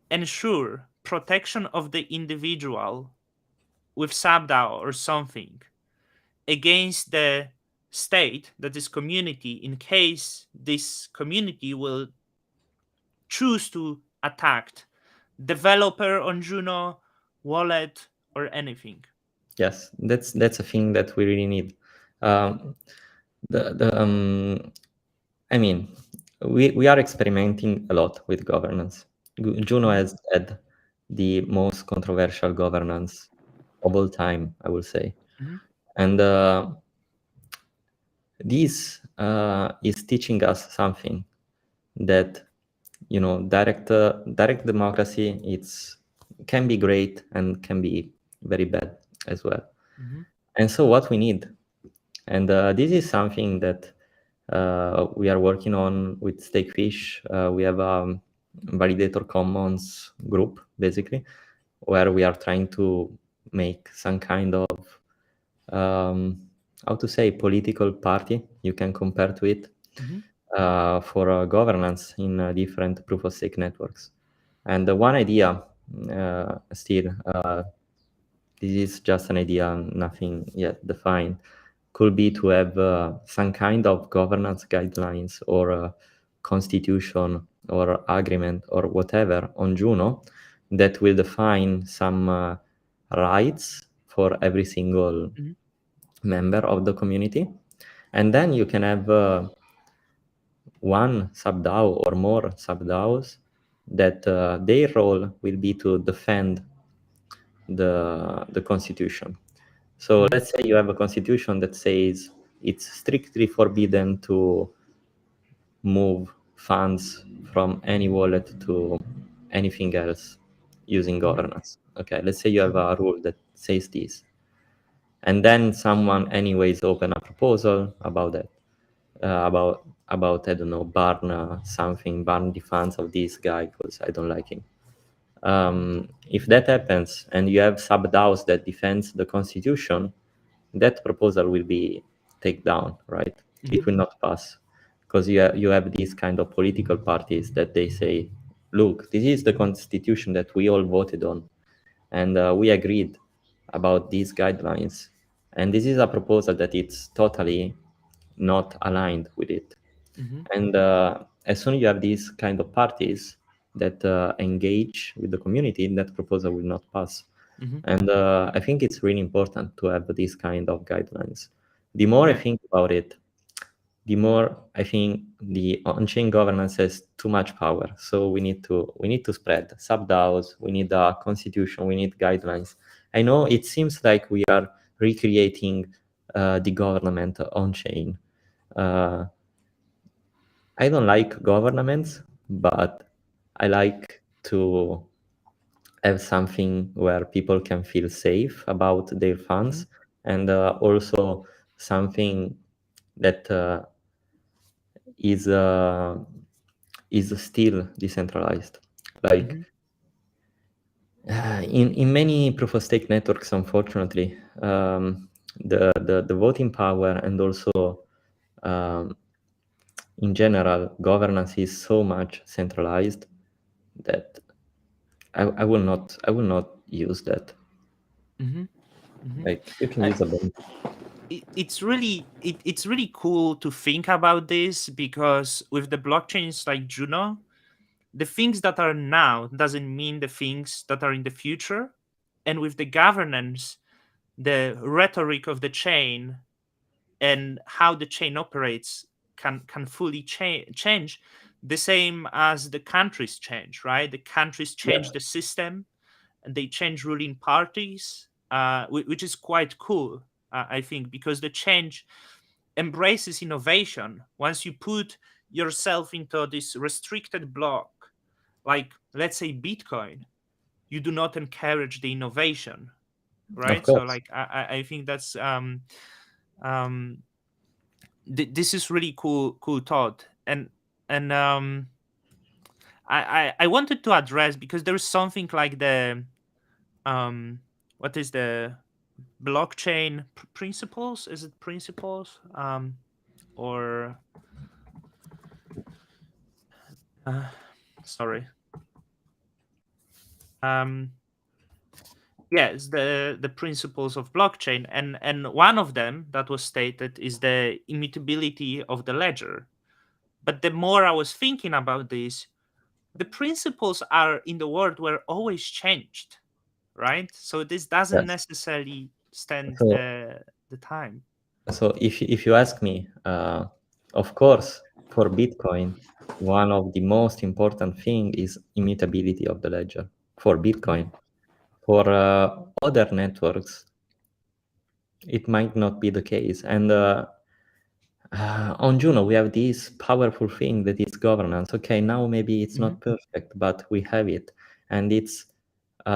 ensure protection of the individual with Sabda or something against the state, that is community, in case this community will choose to attack developer on Juno, wallet, or anything? Yes, that's a thing that we really need. Um, the I mean, we are experimenting a lot with governance. Juno Mhm. has had the most controversial governance of all time, I will say, Mhm. and this is teaching us something that direct democracy it's can be great and can be very bad as well. Mhm. And so what we need, and this is something that we are working on with Stakefish. We have a validator commons group basically, where we are trying to make some kind of how to say political party you can compare to it Hmm. for governance in different proof of stake networks. And one idea, still, this is just an idea, nothing yet defined, could be to have some kind of governance guidelines or constitution or agreement or whatever on Juno that will define some rights for every single Hmm. member of the community. And then you can have one sub-DAO or more sub-DAOs that their role will be to defend the constitution. So Hmm. let's say you have a constitution that says it's strictly forbidden to move funds from any wallet to anything else using Hmm. governance. Okay, let's say you have a rule that says this, and then someone anyways open a proposal about that, about I don't know, burn something, burn the funds of this guy because I don't like him. If that happens and you have sub-DAOs that defends the constitution, that proposal will be taken down, right? It Hmm. will not pass because you have these kind of political parties that they say, look, this is the constitution that we all voted on, and we agreed about these guidelines, and this is a proposal that it's totally not aligned with it. Hmm. And as soon as you have these kind of parties that engage with the community, that proposal will not pass. Hmm. And I think it's really important to have these kind of guidelines. The more I Yeah. think about it, the more I think the on-chain governance has too much power. So we need to spread sub-DAOs. We need a constitution. We need guidelines. I know it seems like we are recreating the government on-chain. Uh, I don't like governments, but I like to have something where people can feel safe about their Hmm. funds, and also something that is uh, is still decentralized. Like Hmm. in many proof of stake networks, unfortunately, the voting power and also um, in general governance is so much centralized that I will not use that. Hmm. Hmm. Like you can use a bank. It's really cool to think about this because with the blockchains like Juno, the things that are now doesn't mean the things that are in the future, and with the governance, the rhetoric of the chain and how the chain operates can fully change, the same as the countries change, right? The countries Yeah, change the system and they change ruling parties, which is quite cool, I think, because the change embraces innovation. Once you put yourself into this restricted block, like let's say Bitcoin, you do not encourage the innovation, of right? So course. like I think that's um this is really cool thought. And I wanted to address because there is something like the um what is the blockchain principles, is it principles, or uh, sorry, um yes, the principles of blockchain, and one of them that was stated is the immutability of the ledger. But the more I was thinking about this, the principles are in the world were always changed, right? So this doesn't Yes. necessarily stand So the time. if you ask me, of course, for Bitcoin, one of the most important thing is immutability of the ledger for Mhm. Bitcoin. For other networks, it might not be the case. And on Juno, we have this powerful thing that is governance. Okay, now maybe it's Mhm. not perfect, but we have it. And it's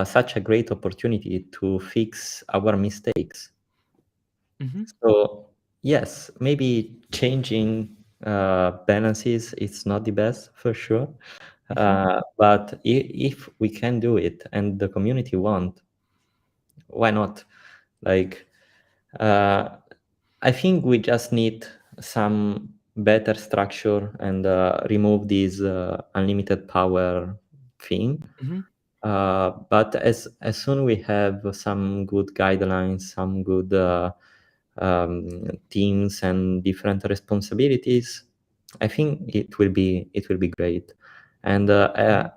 such a great opportunity to fix our mistakes. Mhm. So, yes, maybe changing balances is not the best for sure. Mhm. But if we can do it and the community want, why not? Like, uh, I think we just need some better structure and remove this unlimited power thing. Mhm. But as soon we have some good guidelines, some good teams and different responsibilities, I think it will be great. And Mhm.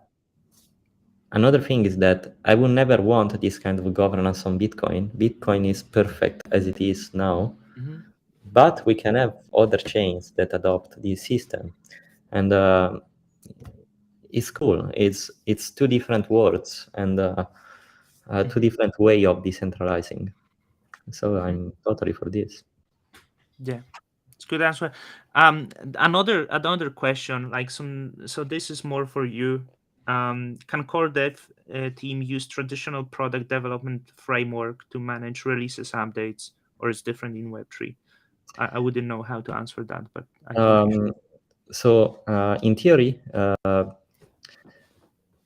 another thing is that I would never want this kind of governance on Bitcoin. Bitcoin is perfect as it is now, Mhm. but we can have other chains that adopt this system, and it's cool. It's two different worlds and two Mhm. different way of decentralizing. So Mhm. I'm totally for this. Yeah. It's good answer. Another question, like so this is more for you. Can core dev team use traditional product development framework to manage releases updates, or is different in Web3? I wouldn't know how to answer that, but I think you should. Um, so in theory,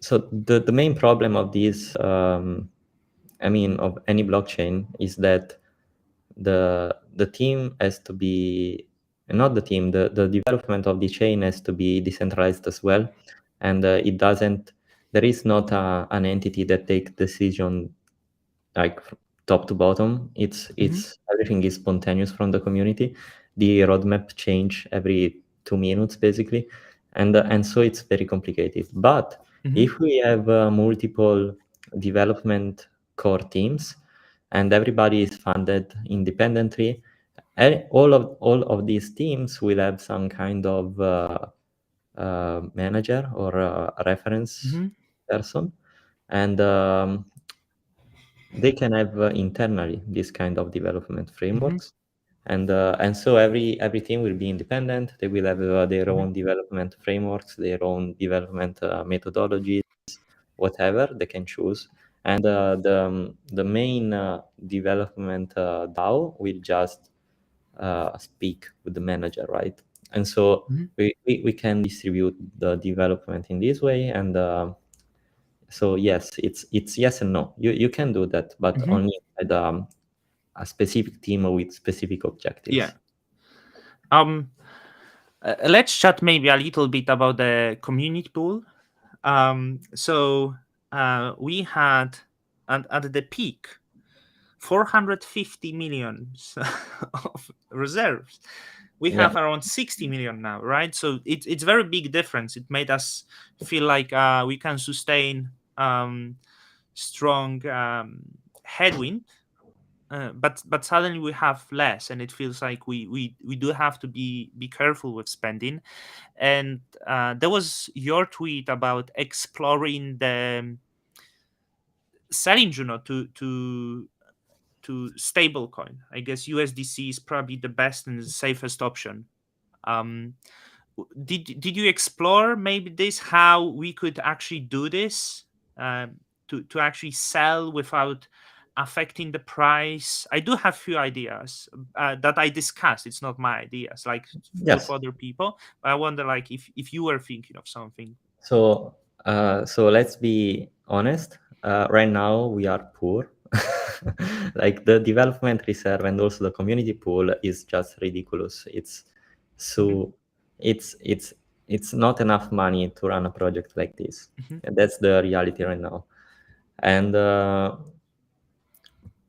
so the main problem of this, I mean, of any blockchain is that the team has to be, not the team, the development of the chain has to be decentralized as well, and it doesn't. There is not an entity that take decision like top to bottom. Hmm. It's everything is spontaneous from the community. The roadmap change every 2 minutes basically, and so it's very complicated. But Hmm. if we have multiple development core teams and everybody is funded independently, all of these teams will have some kind of manager or reference Hmm. person, and they can have internally this kind of development Hmm. frameworks, and so every team will be independent. They will have their Hmm. own development frameworks, their own development methodologies, whatever they can choose. And the main development DAO will just speak with the manager, right? And so Hmm. we can distribute the development in this way, and so yes, it's yes and no. You can do that, but Hmm. only at a specific team with specific Yeah. objectives. Um. Let's chat maybe a little bit about the community pool. So we had at the peak 450 million of reserves. We Yeah. have around 60 million now, right? So it's very big difference. It made us feel like we can sustain strong headwind, but suddenly we have less, and it feels like we do have to be careful with spending. And there was your tweet about exploring the selling Juno to stablecoin. I guess USDC is probably the best and the safest option. Um, did you explore maybe this, how we could actually do this, to actually sell without affecting the price? I do have few ideas that I discussed. It's not my ideas, like with Yes. other people. But I wonder, like, if you were thinking of something. So let's be honest. Right now we are poor. Like the development reserve and also the community pool is just ridiculous. It's Hmm. so it's it's not enough money to run a project like this. Hmm. And that's the reality right now. And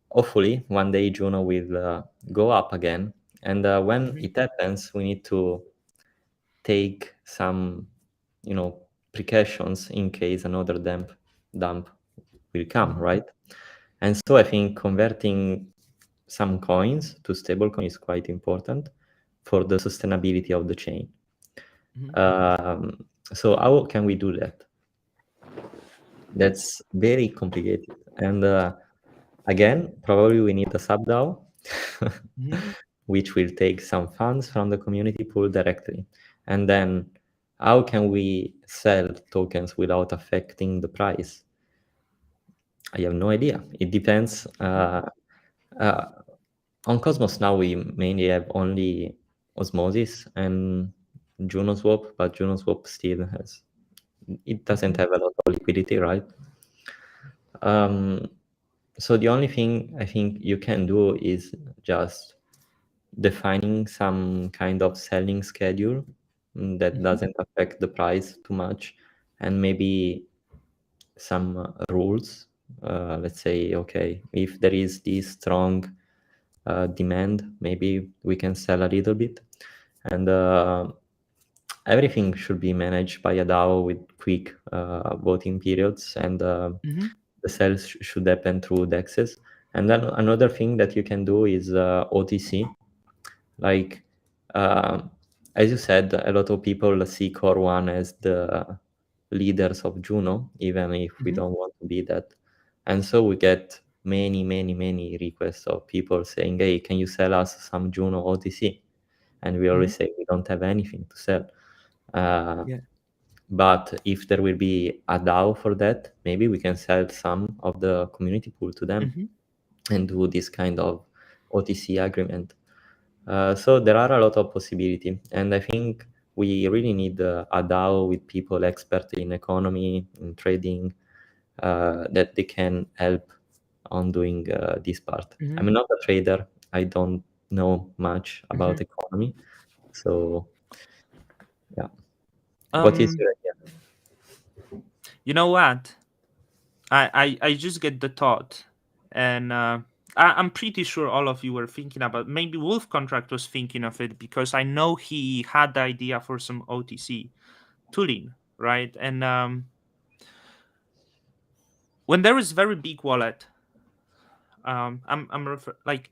hopefully one day Juno will go up again. And when Hmm. it happens, we need to take some, you know, precautions in case another dump will come, Hmm. right? And so I think converting some coins to stablecoin is quite important for the sustainability of the chain. Hmm. So how can we do that? That's very complicated. And again, probably we need a sub-DAO, Hmm. which will take some funds from the community pool directly. And then how can we sell tokens without affecting the price? I have no idea. It depends. Hmm. Uh, on Cosmos now we mainly have only Osmosis and JunoSwap, but JunoSwap still has it Mhm. doesn't have a lot of liquidity, right? Um, so the only thing I think you can do is just defining some kind of selling schedule that Mhm. doesn't affect the price too much, and maybe some rules. Let's say, okay, if there is this strong demand, maybe we can sell a little bit, and everything should be managed by a DAO with quick voting periods, and Mhm. the sales should happen through DEXs. And then another thing that you can do is OTC. Like, um, as you said, a lot of people see Core One as the leaders of Juno, even if we Mhm. don't want to be that. And so we get many, many, many requests of people saying, "Hey, can you sell us some Juno OTC?" And we Mhm. always say we don't have anything to sell. Uh, Yeah. but if there will be a DAO for that, maybe we can sell some of the community pool to them Mhm. and do this kind of OTC agreement. So there are a lot of possibility, and I think we really need a DAO with people expert in economy, in trading, that they can help on doing this part. Mhm. I'm not a trader. I don't know much about Mhm. economy. So yeah, what is Um, your idea? you know what? I just get the thought, and I'm pretty sure all of you were thinking about. Maybe Wolf Contract was thinking of it because I know he had the idea for some OTC tooling, right? And when there is very big wallet, like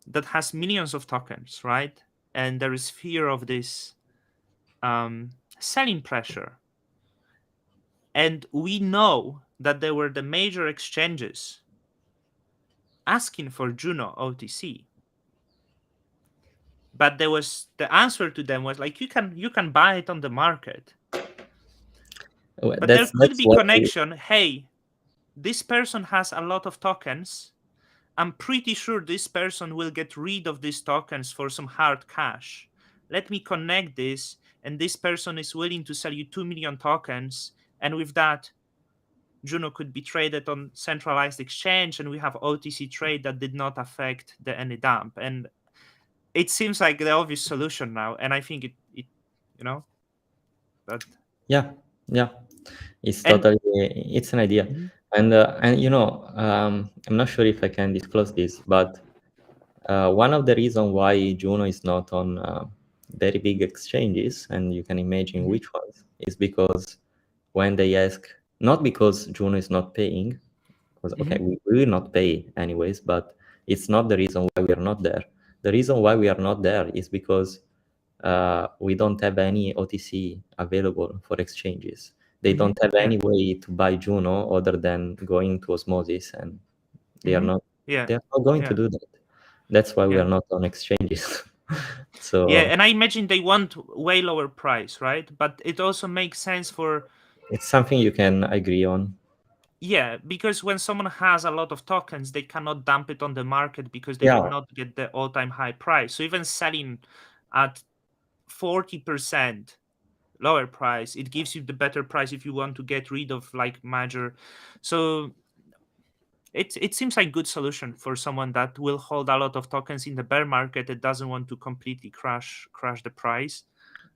that has millions of tokens, right? And there is fear of this selling pressure, and we know that there were the major exchanges asking for Juno OTC, but there was the answer to them was like you can buy it on the market, Well, but there could that's be what I, connection. Hey, this person has a lot of tokens. I'm pretty sure this person will get rid of these tokens for some hard cash. Let me connect this, and this person is willing to sell you 2 million tokens, and with that Juno could be traded on centralized exchange, and we have OTC trade that did not affect the any dump. And it seems like the obvious solution now, and I think it you know that. yeah, yeah, it's And totally, it's an idea. Mhm. And I'm not sure if I can disclose this, but one of the reasons why Juno is not on very big exchanges, and you can imagine Mhm. which ones, is because when they ask, not because Juno is not paying, because okay, Mhm. we will not pay anyways, but it's not the reason why we are not there. The reason why we are not there is because we don't have any OTC available for exchanges. They Mhm. don't have Yeah. any way to buy Juno other than going to Osmosis, and they are Mhm. not Yeah. they are not going to Yeah. do that. That's why we Yeah. are not on exchanges. Yeah, So and I imagine they want way lower price, right? But it also makes sense for, it's something you can agree on. yeah, because when someone has a lot of tokens, they cannot dump it on the market because they will Yeah, not get the all-time high price. So even selling at 40% lower price, it gives you the better price if you want to get rid of like major. So it seems like good solution for someone that will hold a lot of tokens in the bear market that doesn't want to completely crash the price.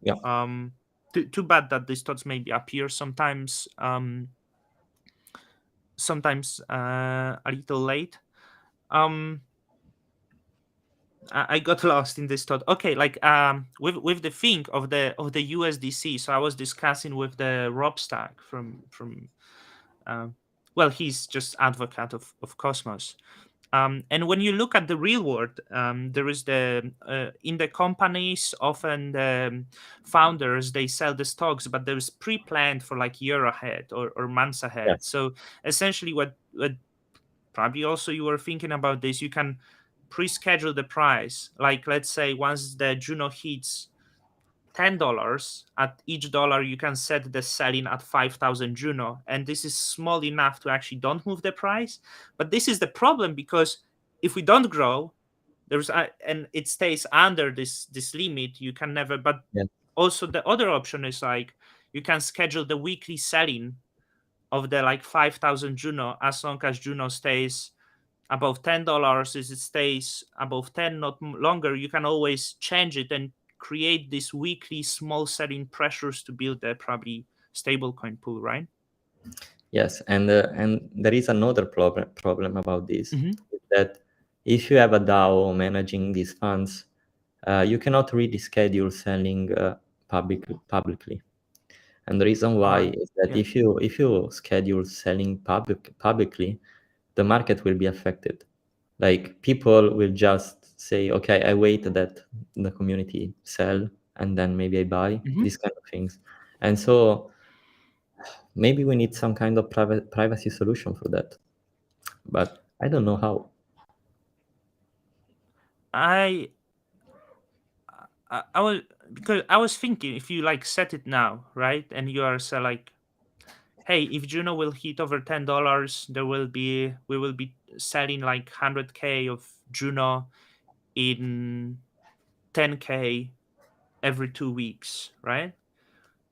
yeah, um too bad that these thoughts maybe appear sometimes, a little late. um I got lost in this thought. Okay, like with the thing of the USDC. So I was discussing with the Rob Stack from um well, he's just advocate of Cosmos. And when you look at the real world, there is the in the companies often the founders they sell the stocks, but there's pre-planned for like year ahead or months ahead. yes, So essentially, what probably also you were thinking about this, you can pre-schedule the price. Like let's say once the Juno hits $10, at each dollar you can set the selling at 5,000 Juno, and this is small enough to actually don't move the price. But this is the problem, because if we don't grow, and it stays under this limit, you can never. But yes, also the other option is like you can schedule the weekly selling of the like 5,000 Juno as long as Juno stays above $10. If it stays above 10, not longer, you can always change it and create these weekly small selling pressures to build a probably stablecoin pool, right? Yes, and there is another problem about this, Mm-hmm. is that if you have a DAO managing these funds, you cannot really schedule selling publicly. And the reason All why right. is that Yeah. if you schedule selling publicly, the market will be affected. Like people will just say, okay, I wait that the community sell and then maybe I buy Mm-hmm. these kind of things. And so maybe we need some kind of privacy solution for that. But I don't know how. I I was, because I was thinking, if you like set it now, right, and you are so like, hey, if Juno will hit over $10, we will be selling like 100K of Juno in 10K every 2 weeks, right?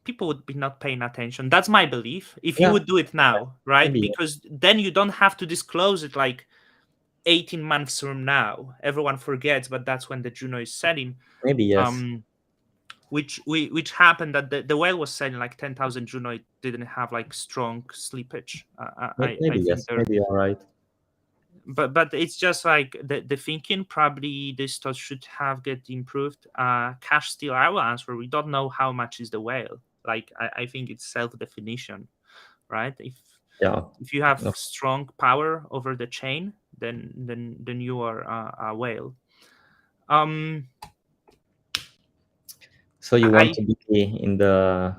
People would be not paying attention. That's my belief. If you Yeah, would do it now, right? maybe Because then you don't have to disclose it like 18 months from now. Everyone forgets, but that's when the Juno is selling. maybe yes. Um, which happened that the whale was selling like 10,000 Juno. It didn't have like strong slippage. I Maybe think yes. there, Maybe you're right. but it's just like the thinking. Probably this stuff should have get improved. Cash still, I will answer. We don't know how much is the whale. Like I think it's self definition, right? Yeah. If you have No. strong power over the chain, then you are a whale. Um, So you want I to be in the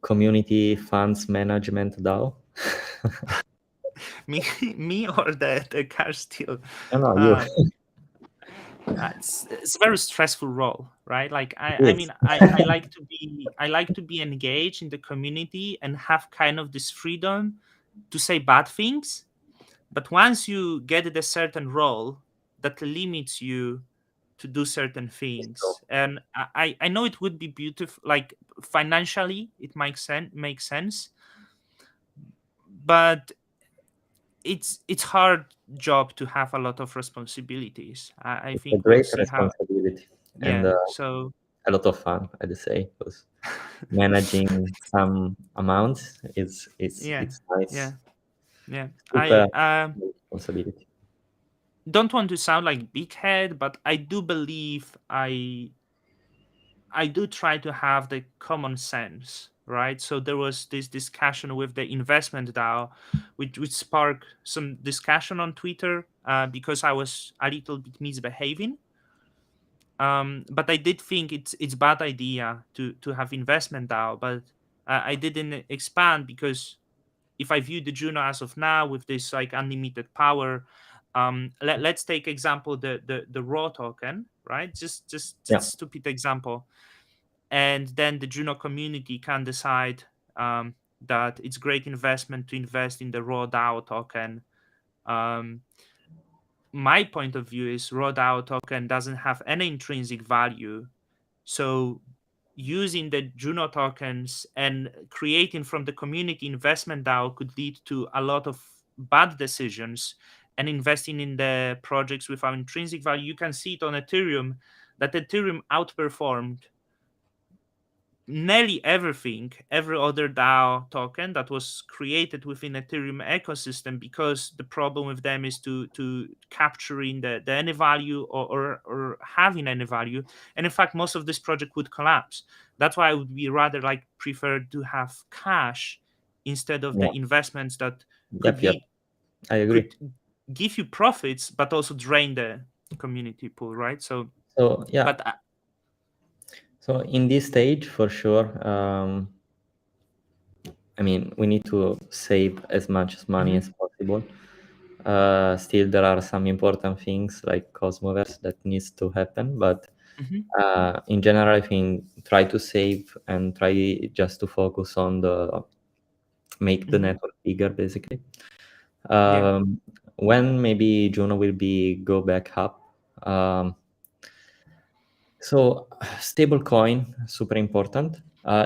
community funds management DAO? me me or the cash still. No, no, you. Uh, it's a very stressful role, right? Like It I is. mean I like to be engaged in the community and have kind of this freedom to say bad things, but once you get a certain role that limits you to do certain So things, and I know it would be beautiful, like financially it makes sense, but it's hard job to have a lot of responsibilities. I it's a think we'll great see how. responsibility and Yeah, so a lot of fun, I'd say, because managing some amounts is yeah, it's nice. yeah, yeah. Super I responsibility. don't want to sound like big head, but I do believe I do try to have the common sense, right? So there was this discussion with the investment DAO, which sparked some discussion on Twitter, because I was a little bit misbehaving. But I did think it's bad idea to have investment DAO, but I didn't expand because if I view the Juno as of now with this like unlimited power, let's take example the raw token, right? Just Yeah, stupid example, and then the Juno community can decide that it's great investment to invest in the raw DAO token. Um, my point of view is raw DAO token doesn't have any intrinsic value, so using the Juno tokens and creating from the community investment DAO could lead to a lot of bad decisions. And investing in the projects without intrinsic value, you can see it on Ethereum that Ethereum outperformed nearly everything, every other DAO token that was created within Ethereum ecosystem, because the problem with them is to capturing the any value, or having any value. And in fact, most of this project would collapse. That's why I would be rather like prefer to have cash instead of yeah, the investments that could yep. lead I agree. could give you profits but also drain the community pool, right? So So yeah, but so in this stage, for sure, I mean, we need to save as much as money mhm, as possible. Still, there are some important things like Cosmoverse that needs to happen, but mhm, in general, I think try to save and try just to focus on the make the mhm, network bigger, basically. yeah. When maybe Juno will be go back up, um, So stablecoin, super important.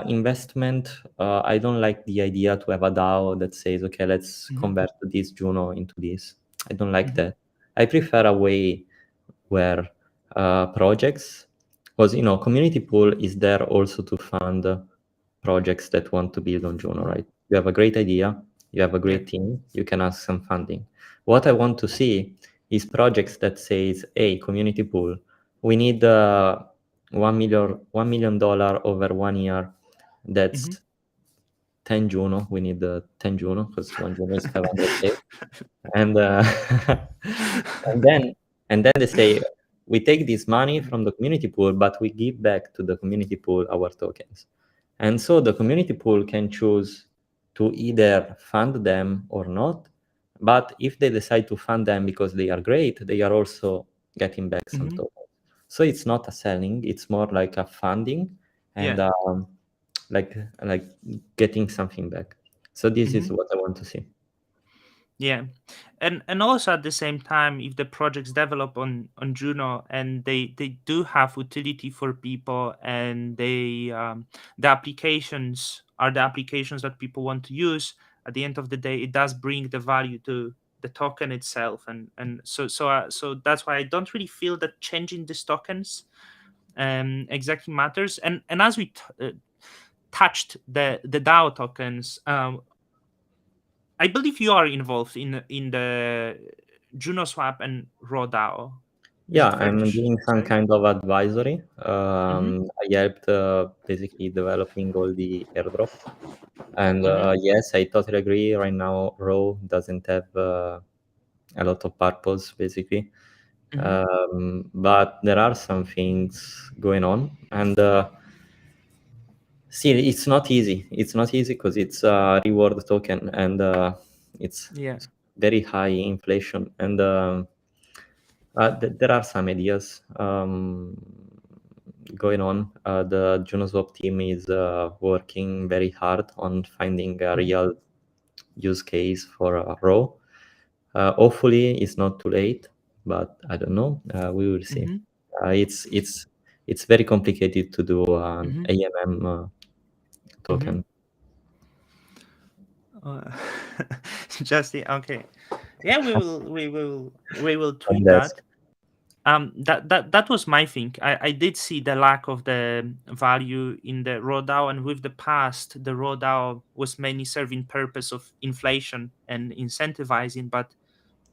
Investment, I don't like the idea to have a DAO that says, okay, let's Hmm. convert this Juno into this. I don't like Hmm. that. I prefer a way where projects, because community pool is there also to fund projects that want to build on Juno, right? You have a great idea, you have a Yeah. great team, you can ask some funding. What I want to see is projects that says, hey, community pool, we need $1 million over 1 year. Hmm. That's 10 Juno. We need 10 Juno because one Juno is 500K. And and then and then they say we take this money from the community pool, but we give back to the community pool our tokens. And so the community pool can choose to either fund them or not. But if they decide to fund them because they are great, they are also getting back some Hmm. tokens. So it's not a selling; it's more like a funding and Yeah. like getting something back. So this is Hmm. what I want to see. Yeah, and also at the same time, if the projects develop on Juno and they do have utility for people, and the applications are the applications that people want to use, at the end of the day, it does bring the value to the token itself, and so that's why I don't really feel that changing these tokens exactly matters. And as we touched the DAO tokens, I believe you are involved in the Juno Swap and RawDAO. Is Yeah, it fair to I'm doing some say? kind of advisory. Mm-hmm. I helped basically developing all the airdrops. And Mm-hmm. yes, I totally agree. Right now, Raw doesn't have a lot of purpose, basically. Mm-hmm. But there are some things going on. And see, it's not easy. It's not easy because it's a reward token and it's Yeah. very high inflation. And there are some ideas going on. The Junoswap team is working very hard on finding a Mm-hmm. real use case for Raw. Hopefully, it's not too late, but I don't know. We will see. Mm-hmm. It's very complicated to do an Mm-hmm. AMM Mm-hmm. token Uh, okay. Yeah, we will on tweet desk. that. That was my thing. I did see the lack of the value in the RawDAO, and with the past, the RawDAO was mainly serving purpose of inflation and incentivizing, but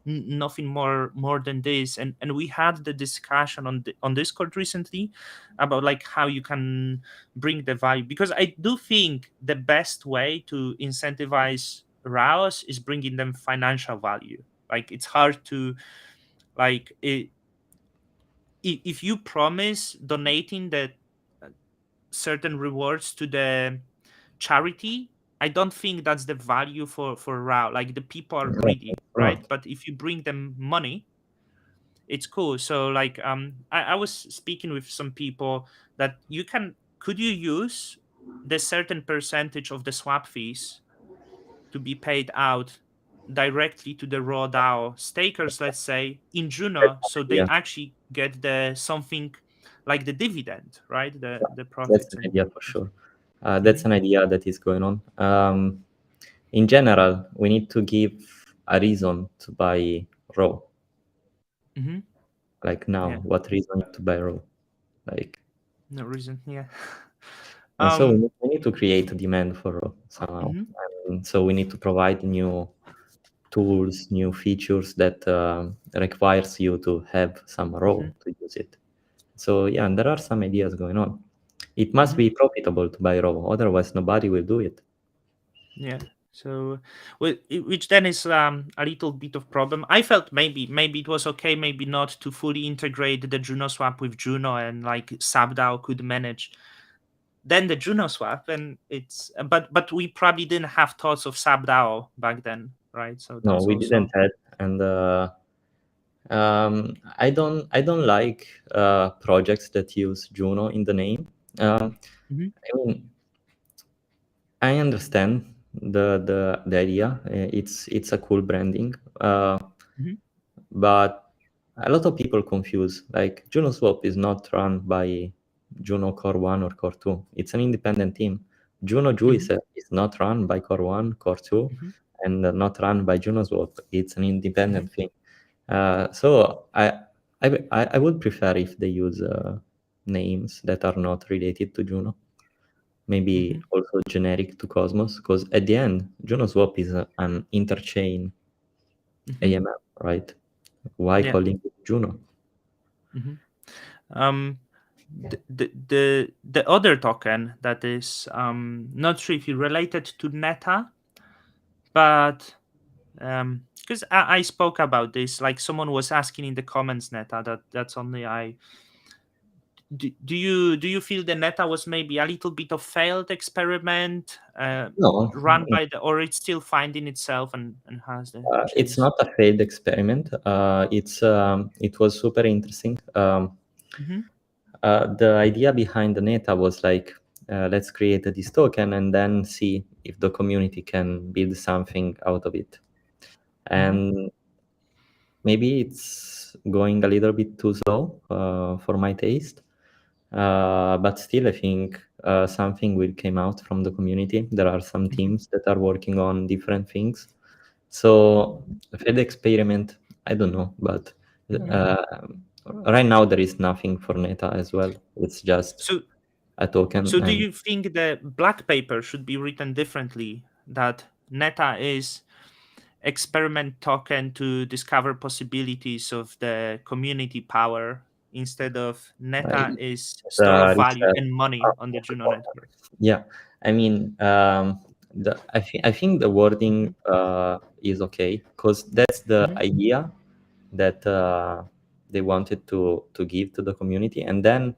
nothing more than this. And we had the discussion on Discord recently about like how you can bring the value, because I do think the best way to incentivize RAOs is bringing them financial value. Like it's hard to like it, if you promise donating the uh, certain rewards to the charity, I don't think that's the value for RAO. Like the people are No, greedy, it's right? not. But if you bring them money, it's cool. So like I was speaking with some people that you can could you use the certain percentage of the swap fees to be paid out directly to the raw DAO stakers, let's say in That's Juno, an so they idea. actually get the something like the dividend, right? The That's profits an and idea for sure. That's hmm. an idea that is going on. In general, we need to give a reason to buy Raw. Hmm. Like Yeah, now, what reason to buy Raw? Like, no reason. Yeah. and so um we need to create a demand for Raw somehow. mhm, And so we need to provide new tools, new features that requires you to have some Raw mhm, to use it. So yeah, and there are some ideas going on. It must mhm. be profitable to buy Raw, otherwise nobody will do it. Yeah. So, which then is a little bit of problem. I felt maybe it was okay, maybe not to fully integrate the Juno swap with Juno, and like SubDAO could manage then the Juno swap, and it's but we probably didn't have thoughts of SubDAO back then, right? So No, that's we didn't also have, and I don't like projects that use Juno in the name. hmm. I mean, I understand the idea. It's a cool branding, Hmm. but a lot of people confuse, like Juno Swap is not run by Juno Core 1 or Core 2. It's an independent team. Juno Hmm. Juice is not run by Core 1, Core 2, Hmm. and not run by Juno Swap. It's an Hmm. independent thing. So I would prefer if they use names that are not related to Juno, maybe Hmm. also generic to Cosmos, because at the end, Juno Swap is an interchain Hmm. AML, right? Why Yeah. calling it Juno? Hmm. Um, the other token that is not sure if you related to Neta, but because I spoke about this, like someone was asking in the comments, Neta, that's only I. Do you feel the Neta was maybe a little bit of failed experiment, No, run by the, or it's still finding itself and has the it's chance? not a failed experiment. It was super interesting. Hmm. The idea behind the Neta was like, let's create this token and then see if the community can build something out of it. Hmm. And maybe it's going a little bit too slow for my taste. But still, I think something will come out from the community. There are some Hmm. teams that are working on different things. So failed experiment, I don't know, but Hmm. uh, right now there is nothing for Neta as well. It's just So a token, so do and you think the black paper should be written differently? That Neta is experiment token to discover possibilities of the community power instead of Neta is store of value research. and money on the Juno network. Yeah, I mean, I think the wording Hmm. is okay because that's the Hmm. idea that they wanted to give to the community, and then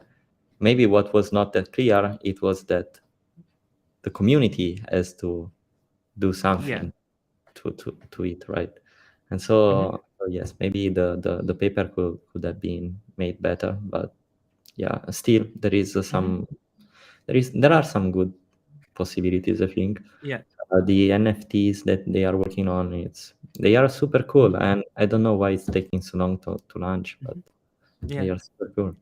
maybe what was not that clear it was that the community has to do Yeah. something to it, right? And Hmm. so yes, maybe the paper could have been made better, but yeah, still there is Hmm. there are some good possibilities, I think. Yeah. The NFTs that they are working on, they are super cool, Hmm. and I don't know why it's taking so long to launch, but Hmm. Yeah. they are super cool.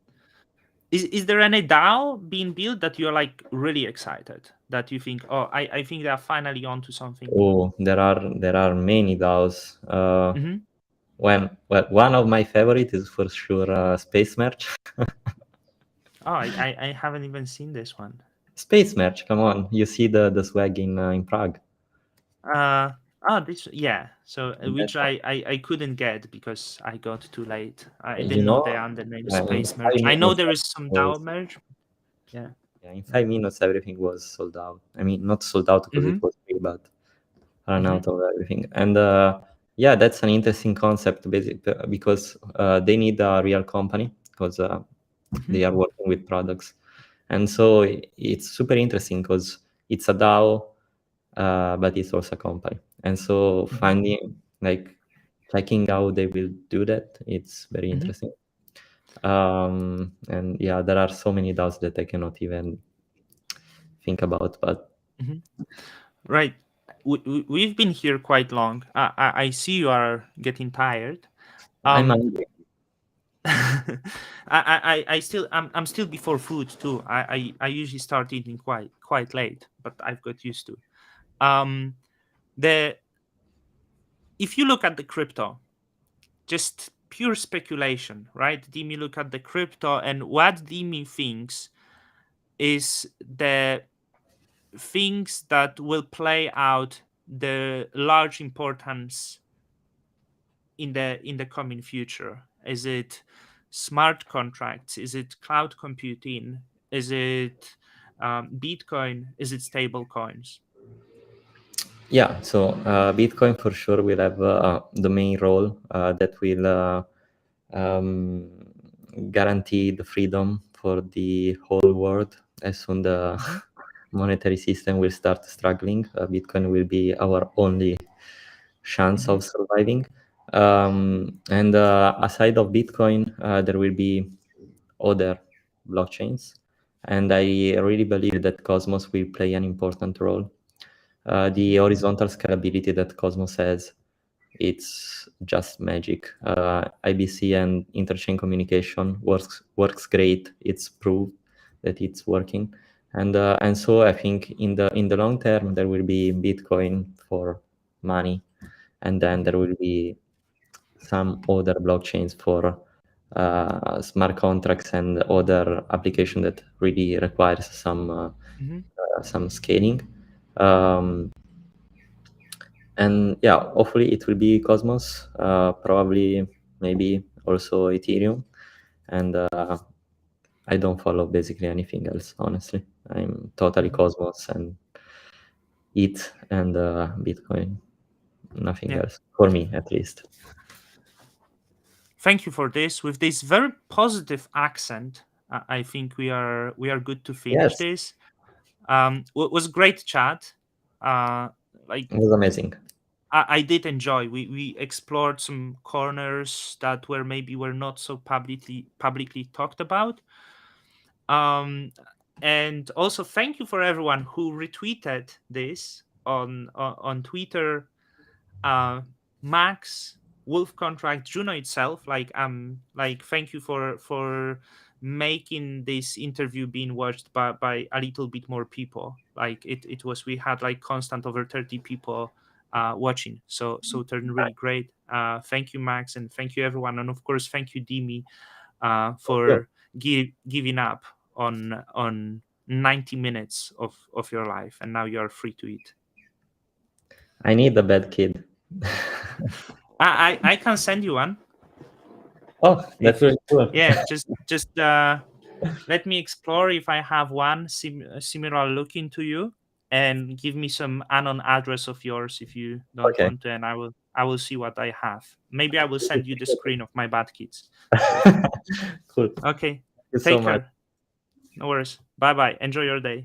Is there any DAO being built that you're like really excited that you think, oh, I think they're finally onto something? Oh, there are many DAOs. Hmm. Well, one of my favorite is for sure Space Merch. Oh, I haven't even seen this one. Space Merch, come on, you see the swag in Prague. Uh this, yeah. So That which I couldn't get because I got too late. I you didn't know know, they under name in Space five Merge. I know minutes there is some DAO was merge. Yeah. yeah, in 5 minutes everything was sold out. I mean, not sold out because it Mm-hmm. was free, but run Mm-hmm. out of everything. And yeah, that's an interesting concept, because they need a real company because Mm-hmm. they are working with products, and so it's super interesting because it's a DAO, but it's also a company. And so Mm-hmm. finding like checking how they will do that, it's very Mm-hmm. interesting. And yeah, there are so many DAOs that I cannot even think about, but Mm-hmm. Right. We've been here quite long. I see you are getting tired. I'm Um, hungry. I still I'm still before food too. I usually start eating quite late, but I've got used to. Um, the if you look at the crypto, just pure speculation, right? Dimi look at the crypto and what Dimi thinks is the things that will play out the large importance in the coming future. Is it smart contracts? Is it cloud computing? Is it Bitcoin? Is it stable coins? Yeah, so Bitcoin for sure will have the main role that will um, guarantee the freedom for the whole world. As soon the Hmm. monetary system will start struggling, Bitcoin will be our only chance Hmm. of surviving. And aside of Bitcoin, there will be other blockchains. And I really believe that Cosmos will play an important role. The Hmm. horizontal scalability that Cosmos has it's just magic. IBC and interchain communication works great. It's proved that it's working, and so I think in the long term there will be Bitcoin for money, and then there will be some other blockchains for smart contracts and other application that really requires Hmm. some scaling. Um, and yeah, hopefully it will be Cosmos, probably maybe also Ethereum, and I don't follow basically anything else, honestly. I'm totally Hmm. Cosmos and ETH and Bitcoin, nothing Yeah. else for me at least. Thank you for this. With this very positive accent, I think we are good to finish Yes, this. Was great chat. Uh, like it was amazing. I did enjoy. We explored some corners that were not so publicly talked about. Um, and also thank you for everyone who retweeted this on Twitter. uh Max, Wolf Contract, Juno itself, like thank you for making this interview being watched by a little bit more people. Like it was, we had like constant over 30 people watching, so it turned really great. Thank you, Max, and thank you everyone, and of course thank you, Dimi, Thank you. for giving up on 90 minutes of your life, and now you are free to eat. I need a bad kid. I can send you one Oh, that's if, really cool. yeah, just let me explore if I have one similar looking to you, and give me some unknown address of yours if you don't Okay. want to, and I will see what I have. Maybe I will send you the screen of my bad kids. Cool. Thank Okay, you so take much. care. No worries. Bye bye, enjoy your day.